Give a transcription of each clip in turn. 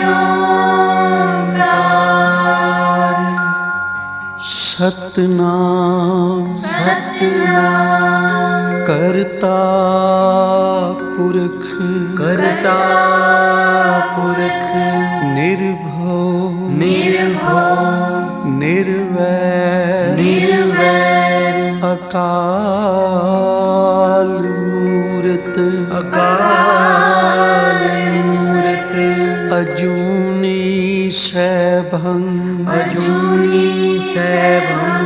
ਓਂਕਾਰ ਸਤਨਾਮ ਸਤਨਾਮ ਕਰਤਾ ਪੁਰਖ ਕਰਤਾ ਪੁਰਖ ਨਿਰਭਉ ਨਿਰਭਉ ਨਿਰਵੈਰ ਨਿਰਵੈਰ ਅਕਾਲ ਮੂਰਤ ਅਕਾਲ ਮੂਰਤ ਅਜੂਨੀ ਸੈਭੰ ਅਜੂਨੀ ਸੈਭੰ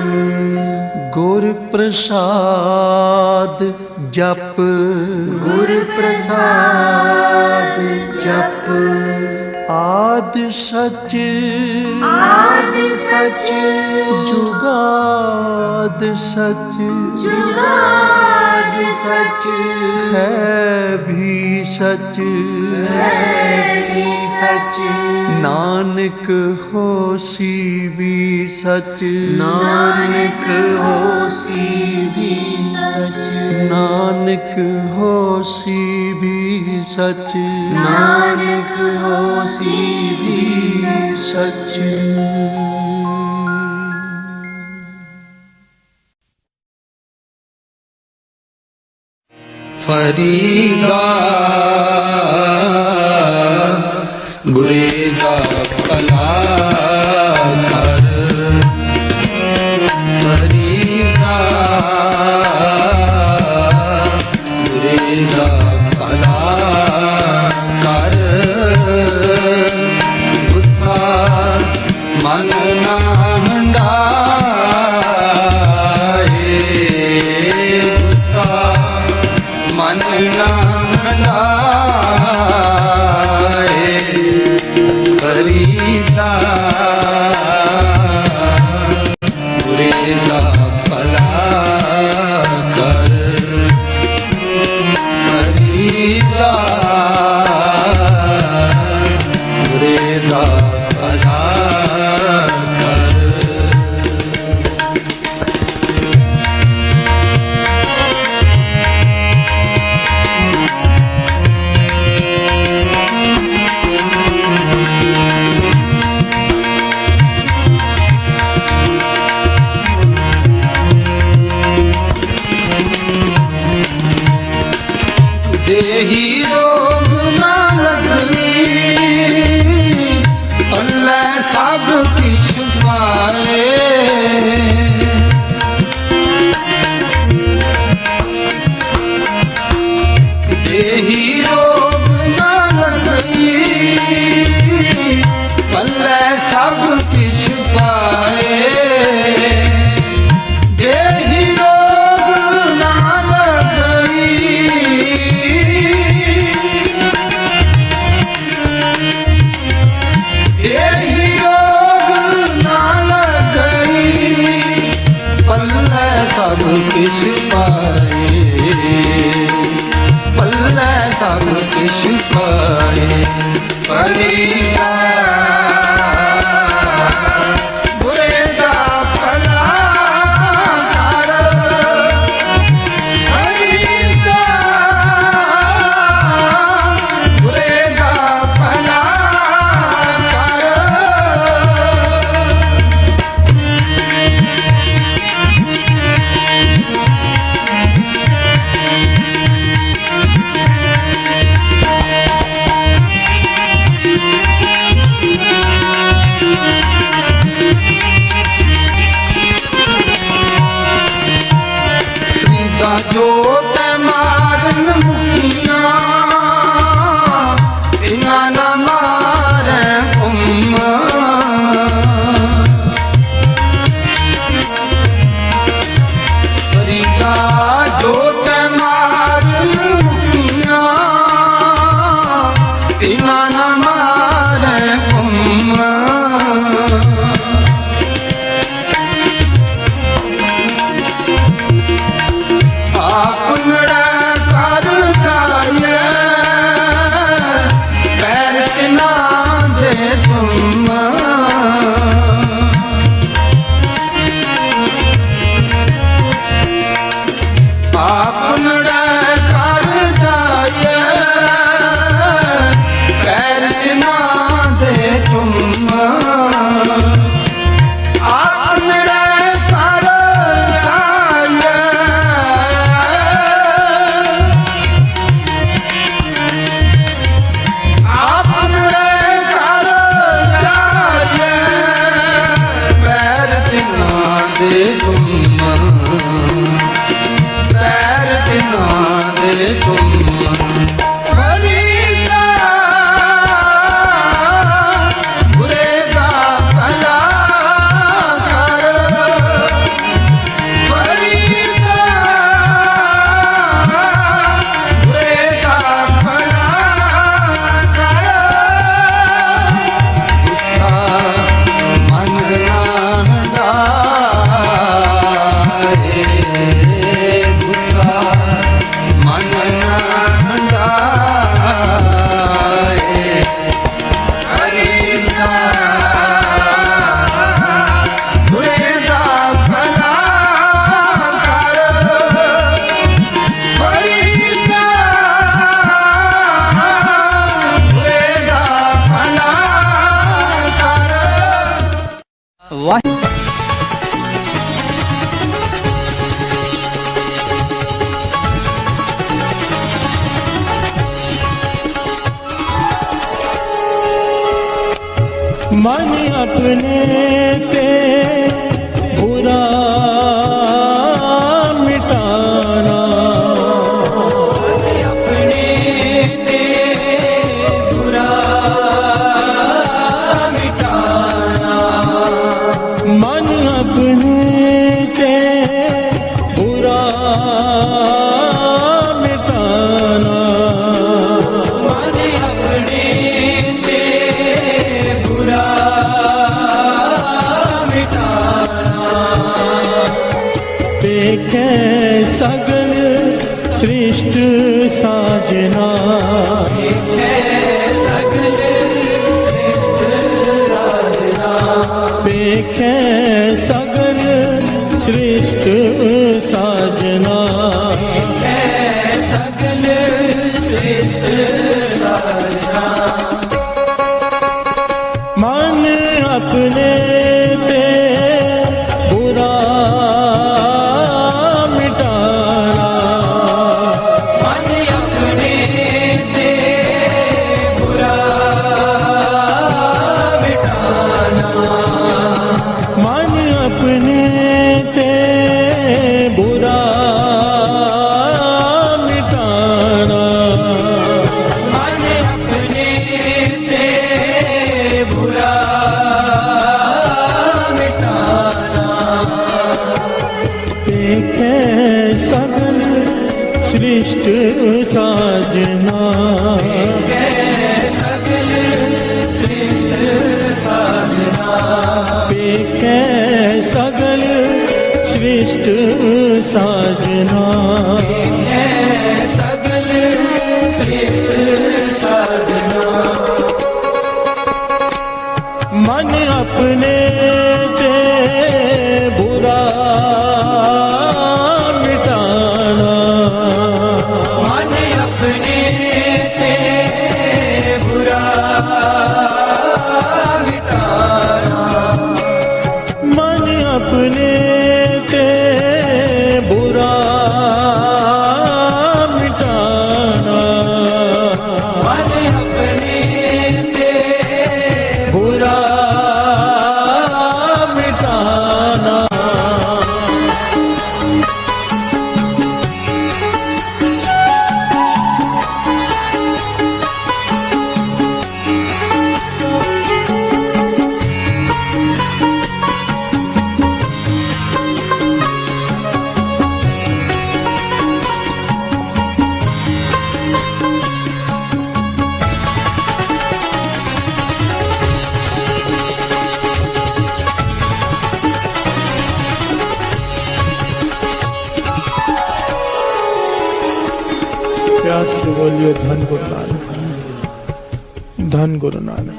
ਗੁਰ ਪ੍ਰਸਾਦ ਜਪ ਗੁਰ ਪ੍ਰਸਾਦ ਜਪ ਆਦਿ ਸਚ ਆਦਿ ਸਚ ਜੁਗਾਦ ਸਚ ਜੁਗਾਦ ਸਚ ਹੈ ਵੀ ਸਚ ਹੈ ਵੀ ਸਚ ਨਾਨਕ ਹੋਸੀ ਵੀ ਸਚ ਨਾਨਕ ਹੋਸੀ ਵੀ ਸਚ ਨਾਨਕ ਹੋਸੀ ਵੀ ਸਚ ਨਾਨਕ ਹੋਸੀ ਵੀ ਸਚ ਫਰੀਦਾ ਬੁਰੇ ਦਾ ਭਲਾ ਕਰ ਫਰੀਦਾ ਬੁਰੇ ਦਾ ਭਲਾ ਕਰ ਗੁੱਸਾ ਮਨ ਨਾ ਹੰਡਾਏ ਗੁੱਸਾ ਮਨ ਨਾ ਹੰਡਾਏ ਫਰੀਦਾ ਬੁਰੇ ਦਾ ਭਲਾ ਕਰ ਫਰੀਦਾ ਬੁਰੇ ਦਾ ਭਲਾ ਕਰ ਦੇਹੀ ਰੋਗ ਨਾ ਲੱਗਈ ਪੱਲੇ ਸਭ ਕਿਛ ਪਾਏ ਦੇਹੀ ਰੋਗ ਨਾ ਲੱਗਈ ਪੱਲੇ ਸਭ ਕਿਛ ਪਾਏ ਦੇਹੀ ਰੋਗ ਨਾ ਲੱਗਈ ਦੇਹੀ ਰੋਗ ਨਾ ਲੱਗਈ ਪੱਲੇ ਸਭ ਕਿਛ ਪਾਏ ਪੱਲੇ ਸਭ ਕਿਛ ਪਾਏ ਫਰੀਦਾ वाह। मन अपने ते बुरा मिटाना, अपने ते बुरा मिटाना, मन अपने ते बुरा मिटाना, मन अपने ते बुरा देखे सगल सृष्ट साजना, देखे सगल सृष्ट साजना, देखे सगल सृष्ट साजना, देखे सगल सृष्ट साजना, मन अपने ते बुरा मिटाना, मन अपने ते बुरा मिटाना, मन अपने ते बुरा मिटाना, मन अपने ते बुरा देखे सगल सृष्ट साजना, देखे सगल सृष्ट साजना, देखे सगल सृष्ट साजना, देखे सगल सृष्ट साजना, मन अपने ते बुरा मिटाना, मन अपने ते बुरा मिटाना, मन अपने ते बुरा मिटाना, मन अपने ते बुरा मिटाना, प्यार से बोलिए धन गुरु नानक, धन गुरु नानक।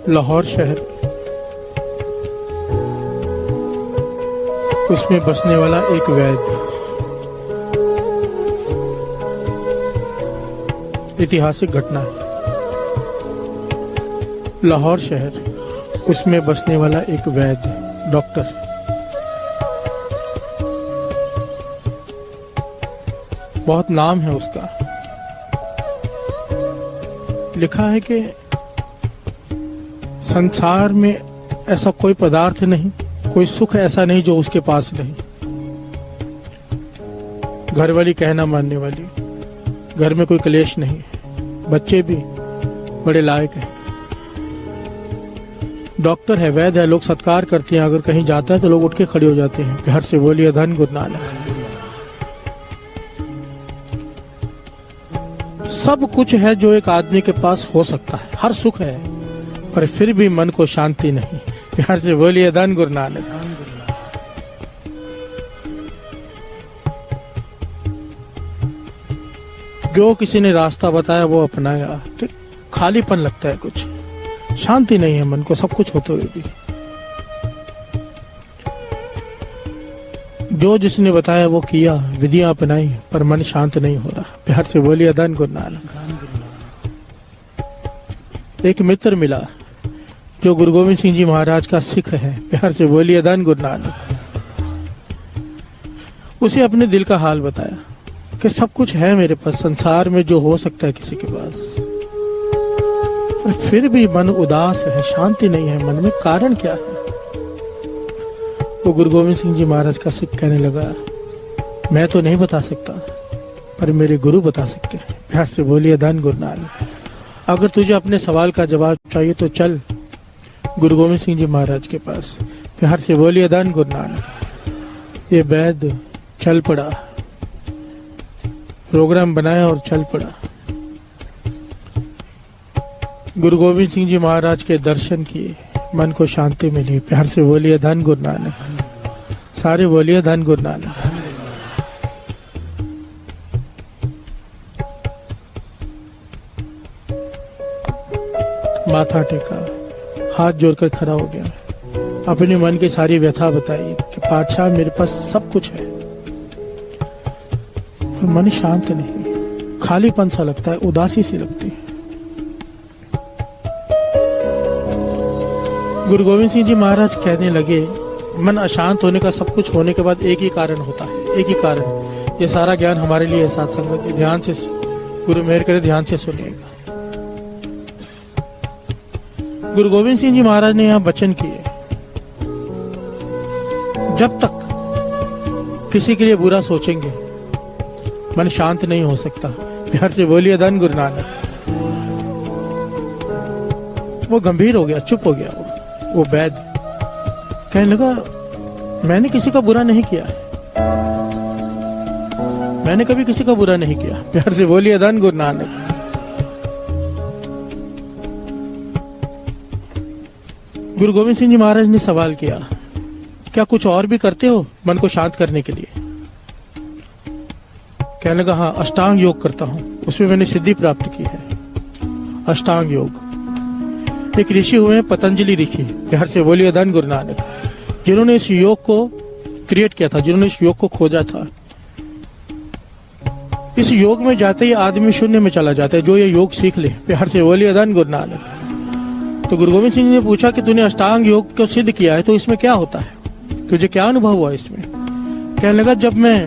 लाहौर शहर, उसमें बसने वाला एक वैद्य, ऐतिहासिक घटना है। लाहौर शहर, उसमें बसने वाला एक वैद्य डॉक्टर, बहुत नाम है उसका। लिखा है कि संसार में ऐसा कोई पदार्थ नहीं, कोई सुख ऐसा नहीं जो उसके पास नहीं। घर वाली कहना मानने वाली, घर में कोई क्लेश नहीं है, बच्चे भी बड़े लायक हैं। डॉक्टर है, वैद्य है, लोग सत्कार करते हैं। अगर कहीं जाता है तो लोग उठ के खड़े हो जाते हैं। प्यार से बोलिए धन गुरु नानक। सब कुछ है जो एक आदमी के पास हो सकता है, हर सुख है, पर फिर भी मन को शांति नहीं। प्यार से बोलिए धन गुरु नानक। जो किसी ने रास्ता बताया वो अपनाया तो खालीपन लगता है, कुछ शांति नहीं है मन को, सब कुछ होते हुए भी। जो जिसने बताया वो किया, विधियां अपनाई, पर मन शांत नहीं हो रहा। प्यार से बोलिए धन गुरु नानक। एक मित्र मिला जो गुरु गोविंद सिंह जी महाराज का सिख है। प्यार से बोलिए धन गुरु नानक। उसे अपने दिल का हाल बताया कि सब कुछ है मेरे पास, संसार में जो हो सकता है किसी के पास, पर फिर भी मन उदास है, शांति नहीं है मन में, कारण क्या है? वो गुरु गोविंद सिंह जी महाराज का सिख कहने लगा, मैं तो नहीं बता सकता, पर मेरे गुरु बता सकते हैं। प्यार से बोलिए धन गुरु नानक। अगर तुझे अपने सवाल का जवाब चाहिए तो चल गुरु गोविंद सिंह जी महाराज के पास। प्यार से बोलिए धन गुरु नानक। ये वैद्य चल पड़ा, प्रोग्राम बनाया और चल पड़ा। गुरु गोविंद सिंह जी महाराज के दर्शन किए, मन को शांति मिली। प्यार से बोलिए धन गुरु नानक। सारे बोलिए धन गुरु नानक। माथा टेका, हाथ जोड़कर खड़ा हो गया, अपने मन की सारी व्यथा बताई कि पातशाह मेरे पास सब कुछ है, पर मन शांत नहीं, खालीपन सा लगता है, उदासी सी लगती है। गुरु गोविंद सिंह जी महाराज कहने लगे, मन अशांत होने का सब कुछ होने के बाद एक ही कारण होता है, एक ही कारण। ये सारा ज्ञान हमारे लिए है साथ संगत, ये ध्यान से गुरु मेहर करे ध्यान से सुनिएगा। गुरु गोविंद सिंह जी महाराज ने यहाँ वचन किए, जब तक किसी के लिए बुरा सोचेंगे मन शांत नहीं हो सकता। प्यार से बोलिए धन गुरु नानक। वो गंभीर हो गया, चुप हो गया। वो वैद्य कहने लगा, मैंने किसी का बुरा नहीं किया है, मैंने कभी किसी का बुरा नहीं किया। प्यार से बोलिए धन गुरु नानक। गुरु गोविंद सिंह जी महाराज ने सवाल किया, क्या कुछ और भी करते हो मन को शांत करने के लिए? कहने लगा, हाँ, अष्टांग योग करता हूं, उसमें मैंने सिद्धि प्राप्त की है। अष्टांग योग। एक ऋषि हुए हैं पतंजलि ऋषि, प्यार से बोलिए धन गुरु नानक, जिन्होंने इस योग को क्रिएट किया था, जिन्होंने इस योग को खोजा था। इस योग में जाते ही आदमी शून्य में चला जाता है, जो ये योग सीख ले। प्यार से बोलिए धन गुरु नानक। तो गुरु गोविंद सिंह जी ने पूछा कि तूने अष्टांग योग को सिद्ध किया है, तो इसमें क्या होता है, तुझे क्या अनुभव हुआ इसमें? कहने लगा, जब मैं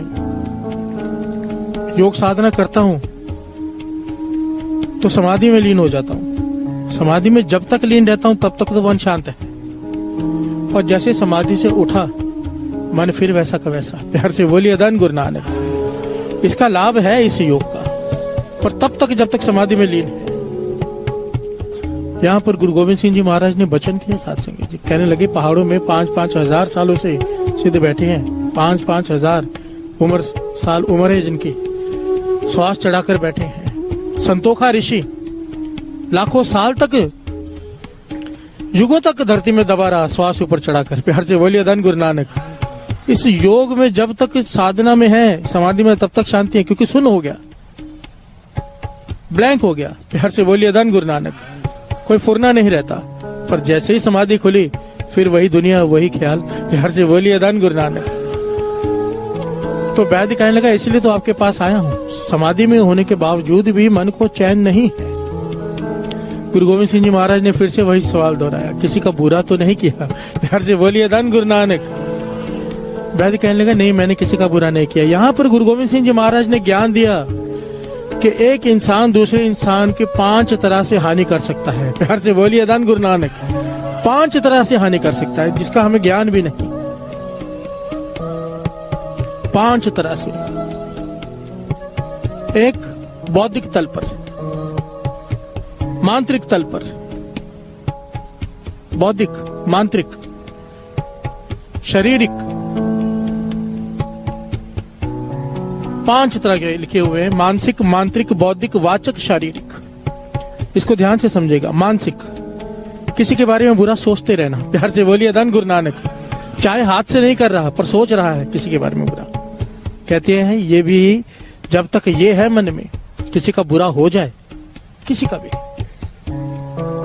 योग साधना करता हूं तो समाधि में लीन हो जाता हूं। समाधि में जब तक लीन रहता हूं तब तक तो मन शांत है, और जैसे समाधि से उठा मन फिर वैसा का वैसा। प्यार से बोलिए धन गुरु नानक। इसका लाभ है इस योग का, पर तब तक जब तक समाधि में लीन है। यहाँ पर गुरु गोविंद सिंह जी महाराज ने वचन किए साथ संगत जी। कहने लगे, पहाड़ों में 5-5 हजार सालों से सिद्ध बैठे हैं, 5-5 हजार साल उम्र है जिनकी, श्वास चढ़ाकर बैठे हैं। संतोखा ऋषि लाखों साल तक, युगों तक धरती में दबा रहा, श्वास ऊपर चढ़ाकर। प्यार से बोलिए धन गुरु नानक। इस योग में जब तक साधना में है, समाधि में, तब तक शांति है, क्योंकि शून्य हो गया, ब्लैंक हो गया। प्यार से बोलिए धन गुरु नानक। कोई फुरना नहीं रहता, पर जैसे ही समाधि खुली फिर वही दुनिया, वही ख्याल। प्यार से बोलिए धन गुरु नानक। तो वैद्य कहने लगा, इसलिए तो आपके पास आया हूं, समाधि में होने के बावजूद भी मन को चैन नहीं है। गुरु गोविंद सिंह जी महाराज ने फिर से वही सवाल दोहराया, किसी का बुरा तो नहीं किया? प्यार से बोलिए धन गुरु नानक। वैद्य कहने लगा, नहीं, मैंने किसी का बुरा नहीं किया। यहाँ पर गुरु गोविंद सिंह जी महाराज ने ज्ञान दिया कि एक इंसान दूसरे इंसान के 5 तरह से हानि कर सकता है। प्यार से बोलिए धन गुरु नानक। 5 तरह से हानि कर सकता है, जिसका हमें ज्ञान भी नहीं। 5 तरह से। एक, बौद्धिक तल पर, मांत्रिक तल पर, बौद्धिक, मांत्रिक, शारीरिक, 5 तरह के लिखे हुए हैं। मानसिक, मांत्रिक, बौद्धिक, वाचक, शारीरिक। इसको ध्यान से समझेगा। मानसिक, किसी के बारे में बुरा सोचते रहना। प्यार से बोलिए धन गुरु नानक। चाहे हाथ से नहीं कर रहा, पर सोच रहा है किसी के बारे में बुरा। कहते हैं ये भी जब तक ये है मन में, किसी का बुरा हो जाए, किसी का भी,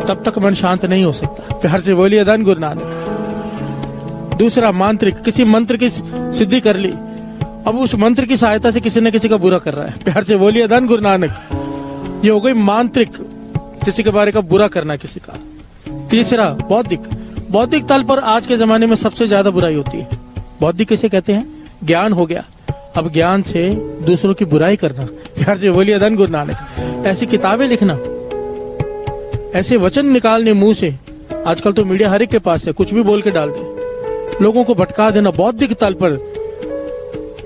तब तक मन शांत नहीं हो सकता। प्यार से बोलिए धन गुरु नानक। दूसरा मांत्रिक, किसी मंत्र की सिद्धि कर ली, अब उस मंत्र की सहायता से किसी न किसी का बुरा कर रहा है। प्यार से बोलिए धन गुरु नानक। ये हो गई मांत्रिक, किसी के बारे का बुरा करना किसी का। तीसरा बौद्धिक। बौद्धिक तल पर आज के जमाने में सबसे ज्यादा बुराई होती है। बौद्धिक किसे कहते हैं? ज्ञान हो गया, अब ज्ञान से दूसरों की बुराई करना। प्यार से बोलिए धन गुरु नानक। ऐसी किताबें लिखना, ऐसे वचन निकालने मुंह से, आजकल तो मीडिया हर एक के पास है, कुछ भी बोल के डाल दे, लोगों को भटका देना। बौद्धिक तल पर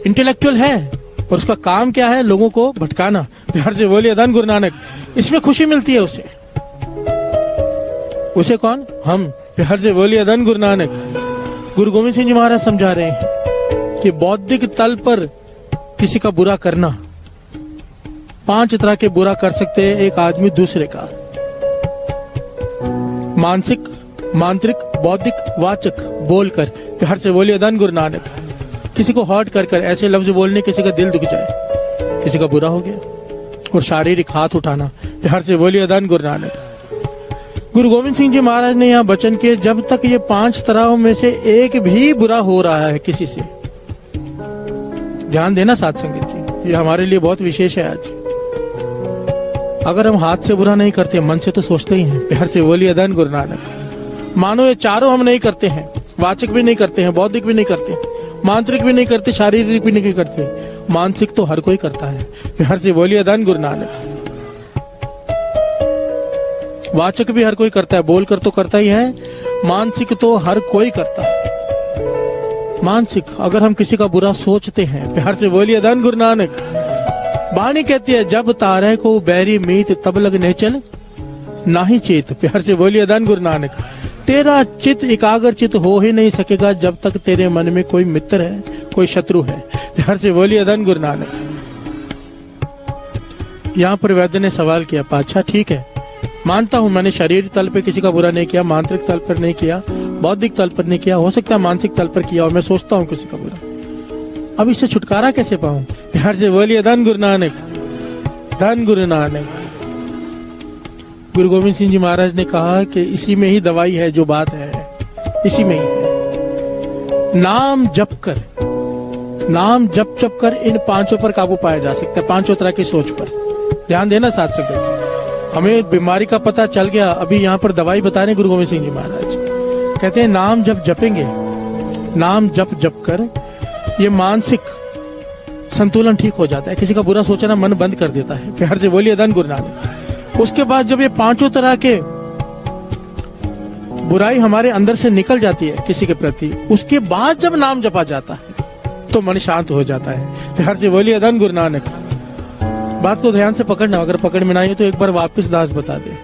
इंटेलेक्चुअल है और उसका काम क्या है? लोगों को भटकाना। प्यार से बोलिए धन गुरु नानक। इसमें खुशी मिलती है उसे। उसे कौन? हम। प्यार से बोलिए धन गुरु नानक। गुरु गोविंद सिंह जी महाराज समझा रहे हैं कि बौद्धिक तल पर किसी का बुरा करना, 5 तरह के बुरा कर सकते हैं एक आदमी दूसरे का। मानसिक, मांत्रिक, बौद्धिक, वाचक, बोलकर। प्यार से बोलिए धन गुरु नानक। किसी को हर्ट कर कर ऐसे लफ्ज बोलने किसी का दिल दुख जाए, किसी का बुरा हो गया। और शारीरिक हाथ उठाना। प्यार से बोलिए धन गुरु नानक। गुरु गोविंद सिंह जी महाराज ने यहाँ वचन किए, जब तक ये 5 तरहों में से एक भी बुरा हो रहा है किसी से, ध्यान देना साध संगत जी, ये हमारे लिए बहुत विशेष है आज। अगर हम हाथ से बुरा नहीं करते, मन से तो सोचते ही हैं। प्यार से बोलिए धन गुरु नानक। मानो ये चारों हम नहीं करते हैं, वाचक भी नहीं करते हैं, बौद्धिक भी नहीं करते, मांत्रिक भी नहीं करते, शारीरिक भी नहीं करते, मानसिक तो हर कोई करता है। प्यार से बोलिए धन गुरु नानक। वाचक भी हर कोई करता है, बोलकर तो करता ही है, मानसिक तो हर कोई करता है। मानसिक, अगर हम किसी का बुरा सोचते हैं, प्यार से बोलिए धन गुरु नानक। वाणी कहती है, जब तारे को बैरी मीत तब लगने चल नाही चेत। प्यार से बोलिए धन गुरु नानक। तेरा चित्त एकाग्र चित्त हो ही नहीं सकेगा जब तक तेरे मन में कोई मित्र है, कोई शत्रु है। प्यार से बोलिए धन गुरु नानक। यहाँ पर वैद्य ने सवाल किया, पाछा ठीक है, मानता हूं मैंने शारीरिक तल पे किसी का बुरा नहीं किया, मांत्रिक तल पर नहीं किया, बौद्धिक तल पर नहीं किया, हो सकता है मानसिक तल पर किया और मैं सोचता हूं किसी का बुरा। अब इससे छुटकारा कैसे पाऊं? प्यार से बोलिए धन गुरु नानक। धन गुरु नानक। गुरु गोविंद सिंह जी महाराज ने कहा कि इसी में ही दवाई है, जो बात है इसी में ही है। नाम जप कर, नाम जप जप कर इन 5 पर काबू पाया जा सकता है, 5 तरह की सोच पर। ध्यान देना साथ संगत जी, हमें बीमारी का पता चल गया, अभी यहाँ पर दवाई बता रहे गुरु गोविंद सिंह जी महाराज। कहते हैं नाम जब जपेंगे, नाम जप जप कर ये मानसिक संतुलन ठीक हो जाता है, किसी का बुरा सोचना मन बंद कर देता है। प्यार से बोलिए धन गुरु नानक। उसके बाद जब ये 5 तरह के बुराई हमारे अंदर से निकल जाती है किसी के प्रति, उसके बाद जब नाम जपा जाता है तो मन शांत हो जाता है। प्यार से बोलिए धन गुरु नानक। बात को ध्यान से पकड़ना, अगर पकड़ में ना आए तो एक बार वापस दास बता दे।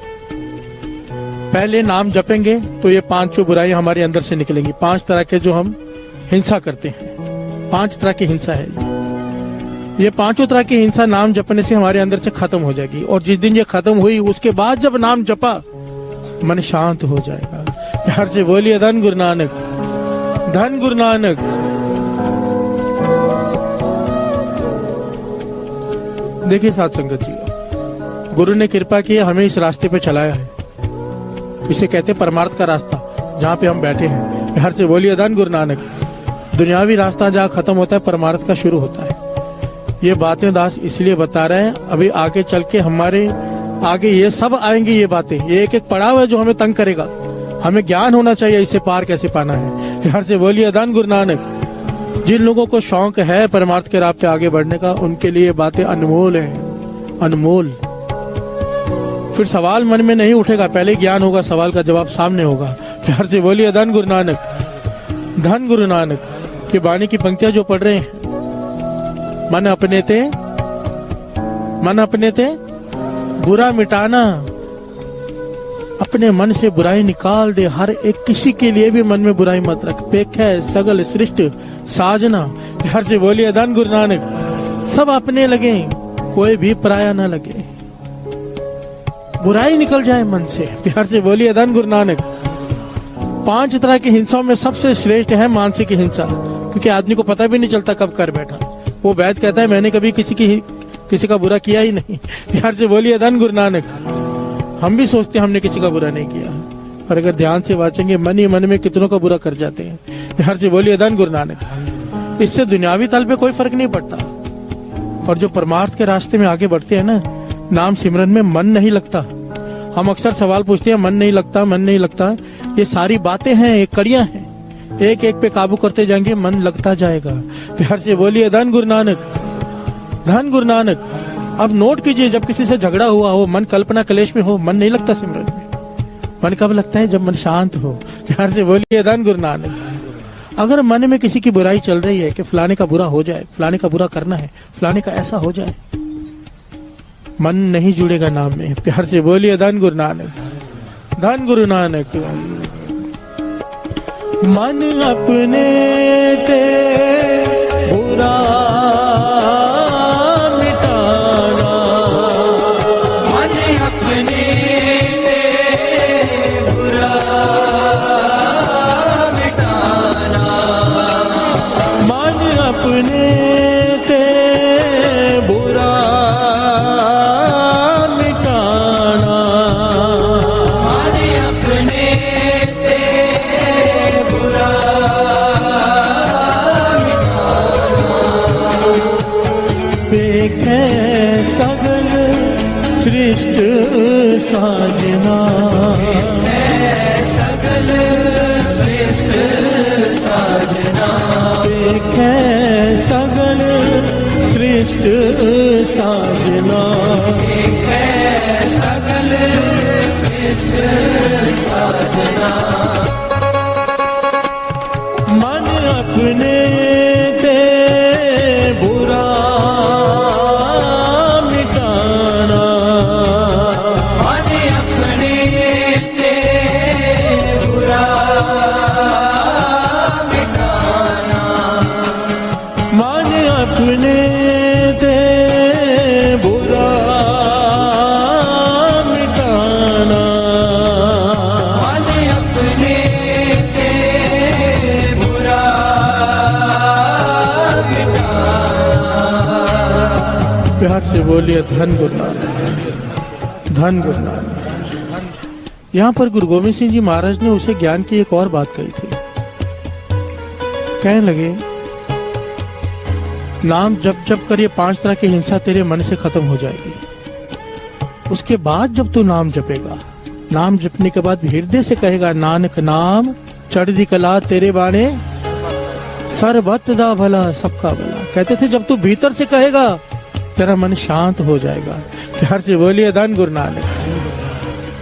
पहले नाम जपेंगे तो ये 5 बुराई हमारे अंदर से निकलेंगी। 5 तरह के जो हम हिंसा करते हैं, 5 तरह की हिंसा है ये 5 तरह की हिंसा नाम जपने से हमारे अंदर से खत्म हो जाएगी। और जिस दिन ये खत्म हुई उसके बाद जब नाम जपा मन शांत हो जाएगा। प्यार से बोलिए धन गुरु नानक। धन गुरु नानक। देखिए साथ संगत जी, गुरु ने कृपा की, हमें इस रास्ते पे चलाया है, इसे कहते परमार्थ का रास्ता, जहाँ पे हम बैठे हैं। प्यार से बोलिए धन गुरु नानक। दुनियावी रास्ता जहाँ खत्म होता है, परमार्थ का शुरू होता है। ये बातें दास इसलिए बता रहे हैं, अभी आगे चल के हमारे आगे ये सब आएंगी, ये बातें, ये एक एक पड़ाव है जो हमें तंग करेगा। हमें ज्ञान होना चाहिए इससे पार कैसे पाना है। प्यार से बोलिए धन गुरु नानक। जिन लोगों को शौक है परमार्थ के राह पे आगे बढ़ने का, उनके लिए बातें अनमोल हैं, अनमोल। फिर सवाल मन में नहीं उठेगा, पहले ज्ञान होगा, सवाल का जवाब सामने होगा। प्यार से बोलिए धन गुरु नानक। धन गुरु नानक। ये वाणी की पंक्तियां जो पढ़ रहे हैं, मन अपने ते बुरा मिटाना, अपने मन से बुराई निकाल दे। हर एक किसी के लिए भी मन में बुराई मत रख। पेख है सगल सृष्ट साजना। प्यार से बोलिए धन गुरु नानक। सब अपने लगे, कोई भी पराया ना लगे, बुराई निकल जाए मन से। प्यार से बोलिए धन गुरु नानक। 5 तरह की हिंसाओं में सबसे श्रेष्ठ है मानसिक हिंसा, क्योंकि आदमी को पता भी नहीं चलता कब कर बैठा। वो वैद्य कहता है मैंने कभी किसी का बुरा किया ही नहीं। प्यार से बोलिए धन गुरु नानक। हम भी सोचते हैं हमने किसी का बुरा नहीं किया, पर अगर ध्यान से वाचेंगे मन ही मन में कितनों का बुरा कर जाते हैं। प्यार से बोलिए धन गुरु नानक। इससे दुनियावी तल पे कोई फर्क नहीं पड़ता। और जो परमार्थ के रास्ते में आगे बढ़ते हैं ना, नाम सिमरन में मन नहीं लगता। हम अक्सर सवाल पूछते हैं, मन नहीं लगता, मन नहीं लगता। ये सारी बातें हैं, ये कड़ियां हैं। एक एक पे काबू करते जाएंगे, मन लगता जाएगा। प्यार से बोलिए धन गुरु नानक, धन गुरु नानक। अब नोट कीजिए, जब किसी से झगड़ा हुआ हो, मन कल्पना क्लेश में हो, मन नहीं लगता सिमरन में। मन कब लगता है? जब मन शांत हो। प्यार से बोलिए धन गुरु नानक। अगर मन में किसी की बुराई चल रही है कि फलाने का बुरा हो जाए, फलाने का बुरा करना है, फलाने का ऐसा हो जाए, मन नहीं जुड़ेगा नाम में। प्यार से बोलिए धन गुरु नानक, धन गुरु नानक। मन अपने ते बुरा मिटाना, मन अपने ते बुरा मिटाना, मन अपने ते बुरा सृष्ट साजना, सकल सृष्ट साजना, देखे सकल सृष्ट साजना, देखे सकल सृष्ट साजना। मन अपने ते बुरा प्यार से बोलिए धन गुरु नानक, धन गुरु नानक। यहाँ पर गुरु गोविंद सिंह जी महाराज ने उसे ज्ञान की एक और बात कही थी। कहने लगे, नाम जप जप कर ये 5 तरह की हिंसा तेरे मन से खत्म हो जाएगी। उसके बाद जब तू नाम जपेगा, नाम जपने के बाद हृदय से कहेगा, नानक नाम चढ़दी कला तेरे बाणे, सर्वत दा भला सबका भला। कहते थे जब तू भीतर से कहेगा तेरा मन शांत हो जाएगा। प्यार से बोलिए धन गुरु नानक,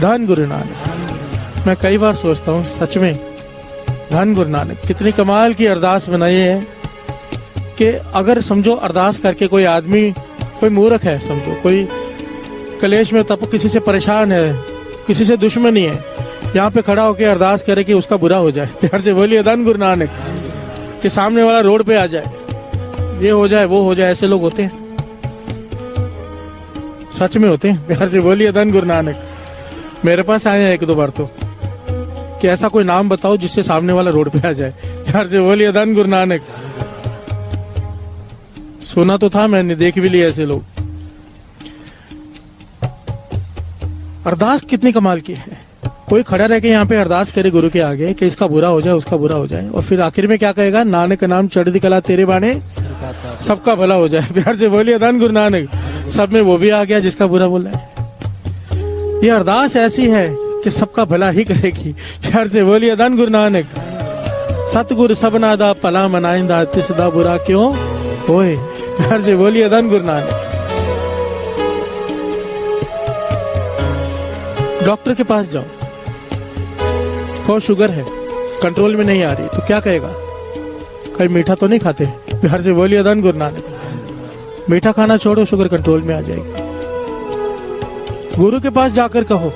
धन गुरु नानक। मैं कई बार सोचता हूँ सच में, धन गुरु नानक कितनी कमाल की अरदास बनाई है कि अगर समझो अरदास करके कोई आदमी, कोई मूर्ख है, समझो कोई कलेश में तब किसी से परेशान है, किसी से दुश्मनी है, यहाँ पे खड़ा होकर अरदास करे कि उसका बुरा हो जाए। प्यार से बोलिए धन गुरु नानक। कि सामने वाला रोड पे आ जाए, ये हो जाए वो हो जाए, ऐसे लोग होते हैं, सच में होते हैं। प्यार से बोलिए धन गुरु नानक। मेरे पास आए हैं 1-2 बार तो कि ऐसा कोई नाम बताओ जिससे सामने वाला रोड पे आ जाए। प्यार से बोलिए धन गुरु नानक। सुना तो था मैंने, देख भी लिया ऐसे लोग। अरदास कितनी कमाल की है। कोई खड़ा रह के यहाँ पे अरदास करे गुरु के आगे कि इसका बुरा हो जाए, उसका बुरा हो जाए, और फिर आखिर में क्या कहेगा, नानक नाम चढ़दी कला तेरे बाणे, सबका भला हो जाए। प्यार से बोलिए धन गुरु नानक। सब में वो भी आ गया जिसका बुरा बोला है। ये अरदास ऐसी है कि सबका भला ही करेगी। प्यार से बोलिए धन गुरु नानक। सतगुरु सबना दा भला मनाइंदा, तिसदा बुरा क्यों होए। प्यार से बोलिए धन गुरु नानक। डॉक्टर के पास जाओ, कहो शुगर है, कंट्रोल में नहीं आ रही, तो क्या कहेगा, कहीं मीठा तो नहीं खाते। प्यार से बोलिए धन गुरु नानक। मीठा खाना छोड़ो, शुगर कंट्रोल में आ जाएगी। गुरु के पास जाकर कहो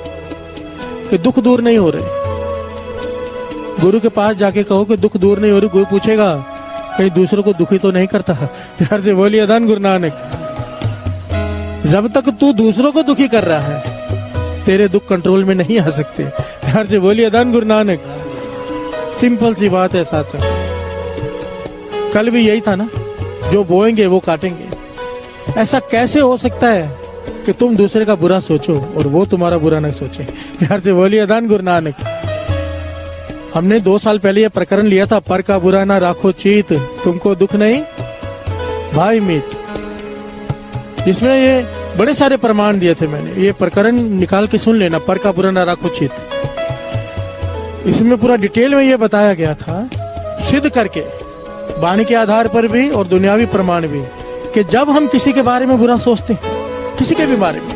कि दुख दूर नहीं हो रहे, गुरु के पास जाके कहो कि दुख दूर नहीं हो रही, गुरु पूछेगा कहीं दूसरों को दुखी तो नहीं करता। प्यार से बोलिए धन गुरु नानक। जब तक तू दूसरों को दुखी कर रहा है, तेरे दुख कंट्रोल में नहीं आ सकते। प्यार से बोलिए धन गुरु नानक। सिंपल सी बात है साथ साथ। कल भी यही था ना, जो बोएंगे वो काटेंगे। ऐसा कैसे हो सकता है कि तुम दूसरे का बुरा सोचो और वो तुम्हारा बुरा न सोचे। प्यार से बोलिए धन गुरु नानक। हमने 2 साल पहले ये प्रकरण लिया था, पर का बुरा ना राखो चीत, तुमको दुख नहीं भाई मीत। इसमें ये बड़े सारे प्रमाण दिए थे मैंने, ये प्रकरण निकाल के सुन लेना, पर का बुरा ना राखो चित। इसमें पूरा डिटेल में ये बताया गया था, सिद्ध करके वाणी के आधार पर भी और दुनियावी प्रमाण भी, कि जब हम किसी के बारे में बुरा सोचते हैं, किसी के भी बारे में,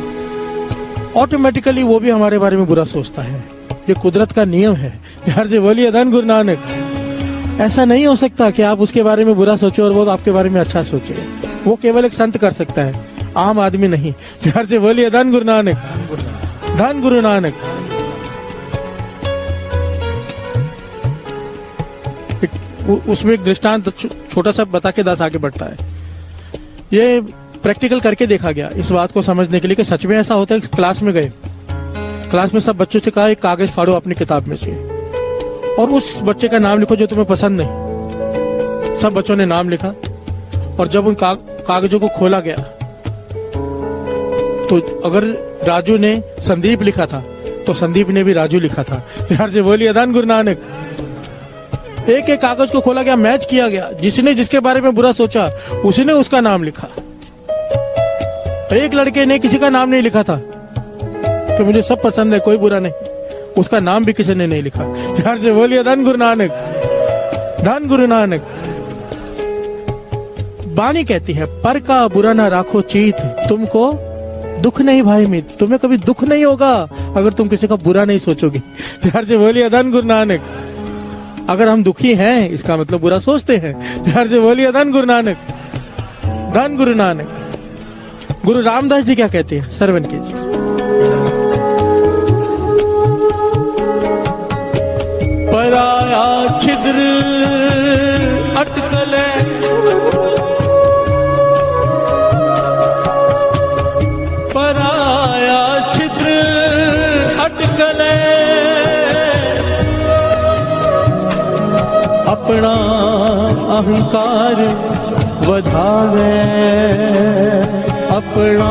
ऑटोमेटिकली वो भी हमारे बारे में बुरा सोचता है। ये कुदरत का नियम है। हर से बोलिए धन गुरु नानक। ऐसा नहीं हो सकता कि आप उसके बारे में बुरा सोचो और वो आपके बारे में अच्छा सोचे। वो केवल एक संत कर सकता है, आम आदमी नहीं। हर से बोलिए धन गुरु नानक, धन गुरु नानक। उसमें एक दृष्टांत छोटा सा बता के दास आगे बढ़ता है। ये प्रैक्टिकल करके देखा गया इस बात को समझने के लिए कि सच में ऐसा होता है। क्लास में गए, क्लास में सब बच्चों से कहा एक कागज फाड़ो अपनी किताब में से और उस बच्चे का नाम लिखो जो तुम्हें पसंद नहीं। सब बच्चों ने नाम लिखा और जब उन कागजों को खोला गया तो अगर राजू ने संदीप लिखा था तो संदीप ने भी राजू लिखा था। प्यार से बोलिए धन गुरु नानक। एक एक कागज को खोला गया, मैच किया गया, जिसने जिसके बारे में बुरा सोचा उसने उसका नाम लिखा। एक लड़के ने किसी का नाम नहीं लिखा था कि मुझे सब पसंद है, कोई बुरा नहीं, उसका नाम भी किसी ने नहीं लिखा। प्यार से बोलिए धन गुरु नानक, धन गुरु नानक। वाणी कहती है पर का बुरा ना राखो चीत, तुमको दुख नहीं भाई मीत। तुम्हें कभी दुख नहीं होगा अगर तुम किसी का बुरा नहीं सोचोगे। प्यार से बोलिए धन गुरु नानक। अगर हम दुखी हैं इसका मतलब बुरा सोचते हैं। प्यार से बोलिए धन गुरु नानक, धन गुरु नानक। गुरु रामदास जी क्या कहते हैं, श्रवण कीजिए। पराया छिद्र अटकले, पराया छिद्र अटकले, अपना अहंकार वधावे, अपना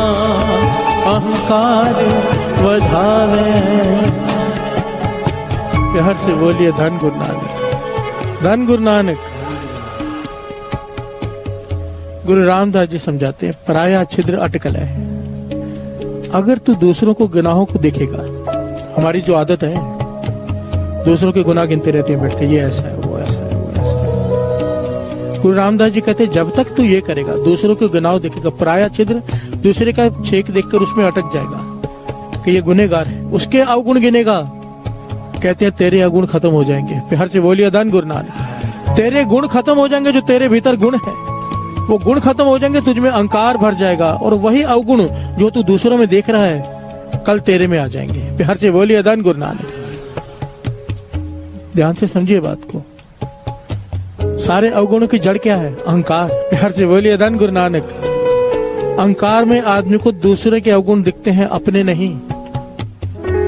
अहंकार वधावे। प्यार से बोलिए धन गुरु नानक, धन गुरु नानक। गुरु रामदास जी समझाते हैं पराया छिद्र अटकल है। अगर तू दूसरों को गुनाहों को देखेगा, हमारी जो आदत है दूसरों के गुनाह गिनते रहते हैं बैठ के, ये ऐसा है, वो ऐसा है, वो ऐसा है। गुरु रामदास जी कहते हैं जब तक तू ये करेगा, दूसरों के गुनाह देखेगा, पराया छिद्र दूसरे का छेक देखकर उसमें अटक जाएगा कि ये गुनहगार है, उसके अवगुण गिनेगा, कहते हैं तेरे अवगुण खत्म हो जाएंगे। प्यार से बोलिए धन गुरु नानक। तेरे गुण खत्म हो जाएंगे, जो तेरे भीतर गुण है वो गुण खत्म हो जाएंगे, तुझ में अहंकार भर जाएगा और वही अवगुण जो तू दूसरों में देख रहा है कल तेरे में आ जाएंगे। प्यार से बोलिए धन गुरु नानक। ध्यान से समझिए बात को। सारे अवगुणों की जड़ क्या है? अहंकार। प्यार से बोलिए धन गुरु नानक। अहंकार में आदमी को दूसरे के अवगुण दिखते हैं, अपने नहीं।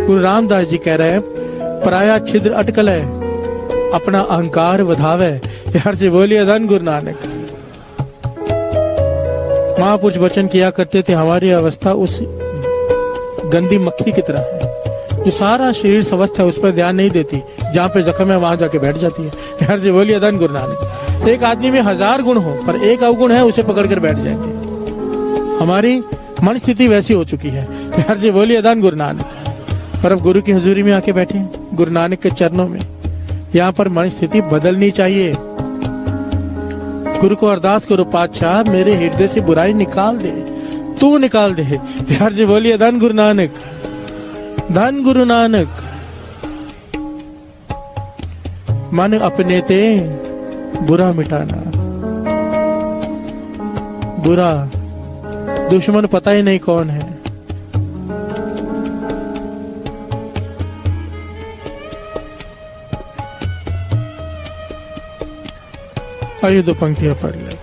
गुरु रामदास जी कह रहे हैं पराया छिद्र अटकल है, अपना अहंकार वधावे। प्यार से बोलिए धन गुरु नानक। महापुरुष वचन किया करते थे हमारी अवस्था उस गंदी मक्खी की तरह है जो सारा शरीर स्वस्थ है, उस पर ध्यान नहीं देती, जहाँ पे जख्म है वहां जाके बैठ जाती है। प्यार से बोलिए धन गुरु नानक। एक आदमी में 1000 गुण हो पर एक अवगुण है, उसे पकड़ कर बैठ जाएंगे। हमारी मन स्थिति वैसी हो चुकी है। प्यार से बोलिए धन गुरु नानक। पर अब गुरु की हजूरी में आके बैठे गुरु नानक के चरणों में, यहाँ पर मन स्थिति बदलनी चाहिए। गुरु को अरदास करो, पातशाह मेरे हृदय से बुराई निकाल दे, तू निकाल दे। प्यार से बोलिए धन गुरु नानक, धन गुरु नानक। मन अपने ते बुरा मिटाना, बुरा दुश्मन पता ही नहीं कौन है। आइए 2 पंक्तियां पढ़ ले।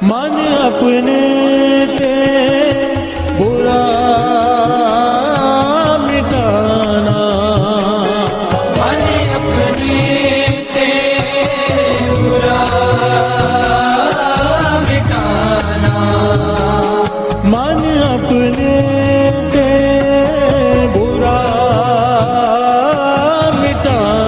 मन अपने ते बुरा मिटाना, मन अपने ते बुरा मिटाना, मन अपने ते बुरा मिटाना।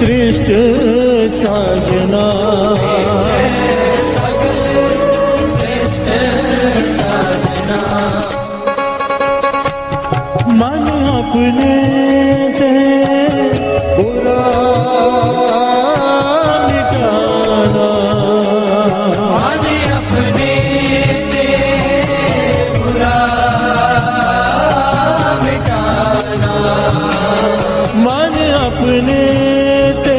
श्रेष्ठ साजना। मन अपने ते बुरा मिटाना, मन अपने ते बुरा मिटाना, मन अपने ते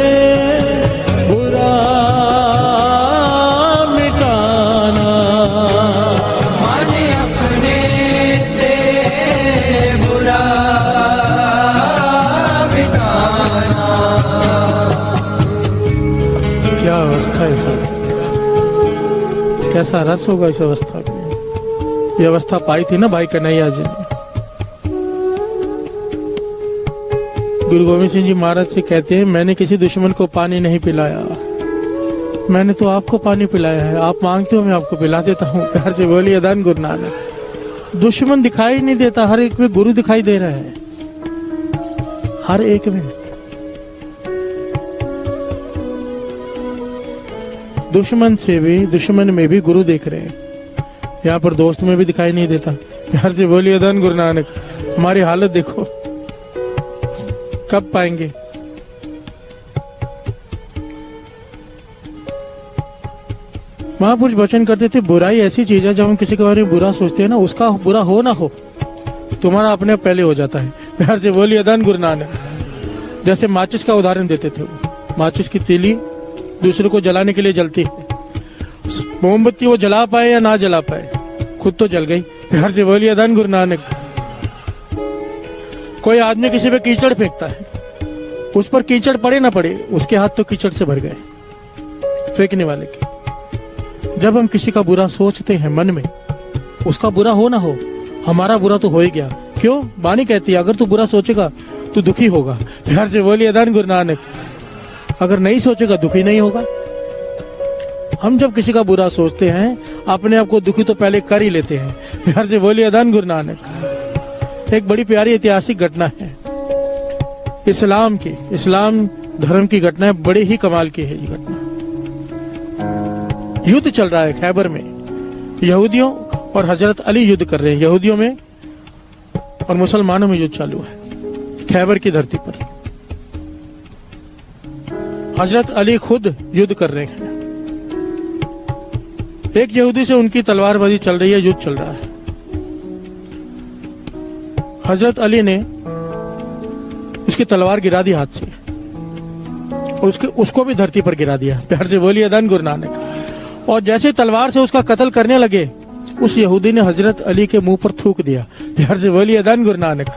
बुरा मिटाना, मन अपने ते बुरा मिटाना। क्या अवस्था है साथ, कैसा रस होगा इस अवस्था में। ये अवस्था पाई थी ना भाई कन्हैया जी ने। गुरु गोविंद सिंह जी महाराज से कहते हैं, मैंने किसी दुश्मन को पानी नहीं पिलाया, मैंने तो आपको पानी पिलाया है। आप मांगते हो मैं आपको पिला देता हूँ। प्यार से बोलिए धन गुरु नानक। दुश्मन दिखाई नहीं देता, हर एक में गुरु दिखाई दे रहा है, हर एक में। दुश्मन में भी गुरु देख रहे हैं। यहाँ पर दोस्त में भी दिखाई नहीं देता। प्यार से बोलिए धन गुरु नानक। हमारी हालत देखो, कब पाएंगे। महापुरुष वचन करते थे, बुराई ऐसी चीज है जब हम किसी के बारे में बुरा सोचते हैं ना, उसका बुरा हो ना हो, तुम्हारा अपने पहले हो जाता है। प्यार से बोलिए धन गुरु नानक। जैसे माचिस का उदाहरण देते थे, माचिस की तीली दूसरे को जलाने के लिए जलती है। मोमबत्ती वो जला पाए या ना जला पाए, खुद तो जल गई। प्यार से बोलिए धन गुरु नानक। कोई आदमी किसी पे कीचड़ फेंकता है, उस पर कीचड़ पड़े ना पड़े, उसके हाथ तो कीचड़ से भर गए फेंकने वाले के। जब हम किसी का बुरा सोचते हैं मन में, उसका बुरा हो ना हो, हमारा बुरा तो हो ही गया। क्यों? वाणी कहती है, अगर तू बुरा सोचेगा तो दुखी होगा। प्यार से बोलिए धन गुरु नानक। अगर नहीं सोचेगा दुखी नहीं होगा। हम जब किसी का बुरा सोचते हैं, अपने आप को दुखी तो पहले कर ही लेते हैं। प्यार से बोलिए धन गुरु नानक। एक बड़ी प्यारी ऐतिहासिक घटना है इस्लाम की, इस्लाम धर्म की घटना है, बड़ी ही कमाल की है ये घटना। युद्ध चल रहा है खैबर में, यहूदियों और हजरत अली युद्ध कर रहे हैं। यहूदियों में और मुसलमानों में युद्ध चालू है खैबर की धरती पर। हजरत अली खुद युद्ध कर रहे हैं। एक यहूदी से उनकी तलवारबाजी चल रही है, युद्ध चल रहा है। हजरत अली ने उसकी तलवार गिरा दी हाथ से और उसको भी धरती पर गिरा दिया। प्यार से बोलिए धन गुरु नानक। और जैसे तलवार से उसका कत्ल करने लगे, उस यहूदी ने हजरत अली के मुंह पर थूक दिया। प्यार से बोलिए धन गुरु नानक।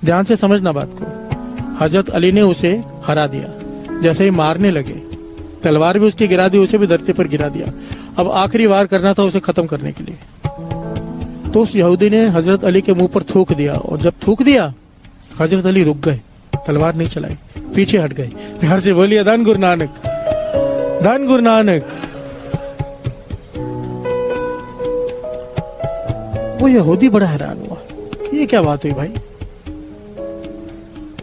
ध्यान से समझना बात को। हजरत अली ने उसे हरा दिया। जैसे ही मारने लगे, तलवार भी उसकी गिरा दी, उसे भी धरती पर गिरा दिया। अब आखिरी वार करना था उसे खत्म करने के लिए। तो उस यहूदी ने हजरत अली के मुंह पर थूक दिया, और जब थूक दिया हजरत अली रुक गए, तलवार नहीं चलाई, पीछे हट गए। प्यार से बोलिए धन गुरु नानक। धन गुरु नानक। वो यहूदी बड़ा हैरान हुआ, ये क्या बात हुई भाई,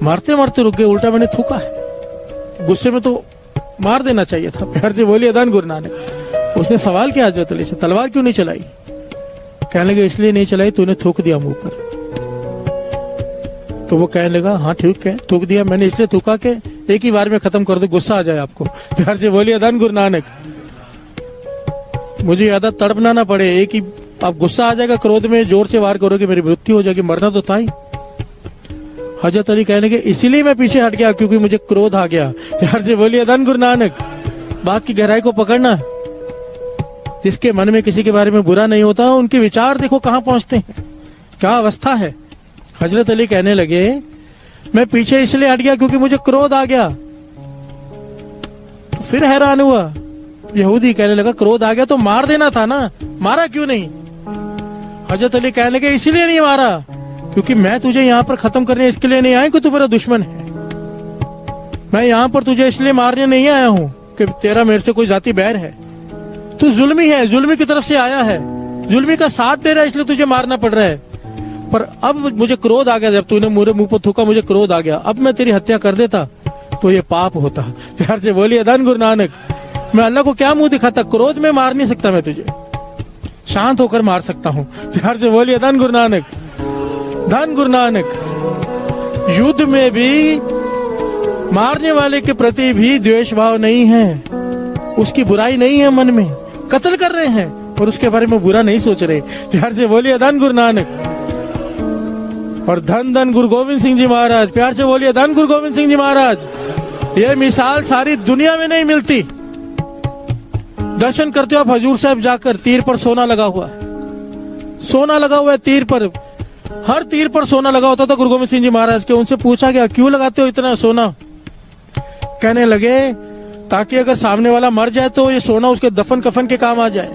मारते मारते रुक गए, उल्टा मैंने थूका है। गुस्से में तो मार देना चाहिए था। प्यार से बोलिए धन गुरु नानक। उसने सवाल किया हजरत अली से, तलवार क्यों नहीं चलाई? कहने लगे, इसलिए नहीं चलाई तूने थूक दिया मुंह पर। तो वो कहने लगा, हाँ ठीक है, थूक दिया मैंने, इसलिए थूका के एक ही बार में खत्म कर दो, गुस्सा आ जाए आपको। प्यार से बोलिए धन गुरु नानक। मुझे ज्यादा तड़पना ना पड़े, एक ही आप गुस्सा आ जाएगा, क्रोध में जोर से वार करोगे, मेरी मृत्यु हो जाएगी, मरना तो था ही। हजरत अली कहने लगे, इसीलिए मैं पीछे हट गया क्योंकि मुझे क्रोध आ गया। प्यार से बोलिए धन गुरु नानक। बात की गहराई को पकड़ना। जिसके मन में किसी के बारे में बुरा नहीं होता, उनके विचार देखो कहां पहुंचते हैं, क्या अवस्था है। हजरत अली कहने लगे, मैं पीछे इसलिए हट गया क्योंकि मुझे क्रोध आ गया। तो फिर हैरान हुआ, यहूदी कहने लगा, क्रोध आ गया तो मार देना था ना, मारा क्यों नहीं? हजरत अली कहने लगे, इसलिए नहीं मारा क्योंकि मैं तुझे यहाँ पर खत्म करने इसके लिए नहीं आया कि तू मेरा दुश्मन है। मैं यहाँ पर तुझे इसलिए मारने नहीं आया हूँ कि तेरा मेरे से कोई जाति बैर है। तू जुल्मी है, जुल्मी की तरफ से आया है, जुल्मी का साथ दे रहा है, इसलिए तुझे मारना पड़ रहा है। पर अब मुझे क्रोध आ गया, जब तूने मेरे मुंह पर थूका मुझे क्रोध आ गया। अब मैं तेरी हत्या कर देता तो ये पाप होता। प्यार से बोलिए धन गुरु नानक। मैं अल्लाह को क्या मुंह दिखाता, क्रोध में मार नहीं सकता मैं तुझे, शांत होकर मार सकता हूं। प्यार से बोलिए धन गुरु नानक, धन गुरु नानक। युद्ध में भी मारने वाले के प्रति भी द्वेष भाव नहीं है, उसकी बुराई नहीं है मन में, कत्ल कर रहे हैं और उसके बारे में बुरा नहीं सोच रहे। प्यार से बोलिए धन गुरु नानक। और धन धन गुरु गोविंद सिंह जी महाराज। प्यार से बोलिए धन गुरु गोविंद सिंह जी महाराज। ये मिसाल सारी दुनिया में नहीं मिलती। दर्शन करते हो आप हजूर साहब जाकर, तीर पर सोना लगा हुआ है, सोना लगा हुआ है तीर पर, हर तीर पर सोना लगा होता था गुरु गोविंद सिंह जी महाराज के। उनसे पूछा गया क्यों लगाते हो इतना सोना? कहने लगे ताकि अगर सामने वाला मर जाए तो ये सोना उसके दफन कफन के काम आ जाए,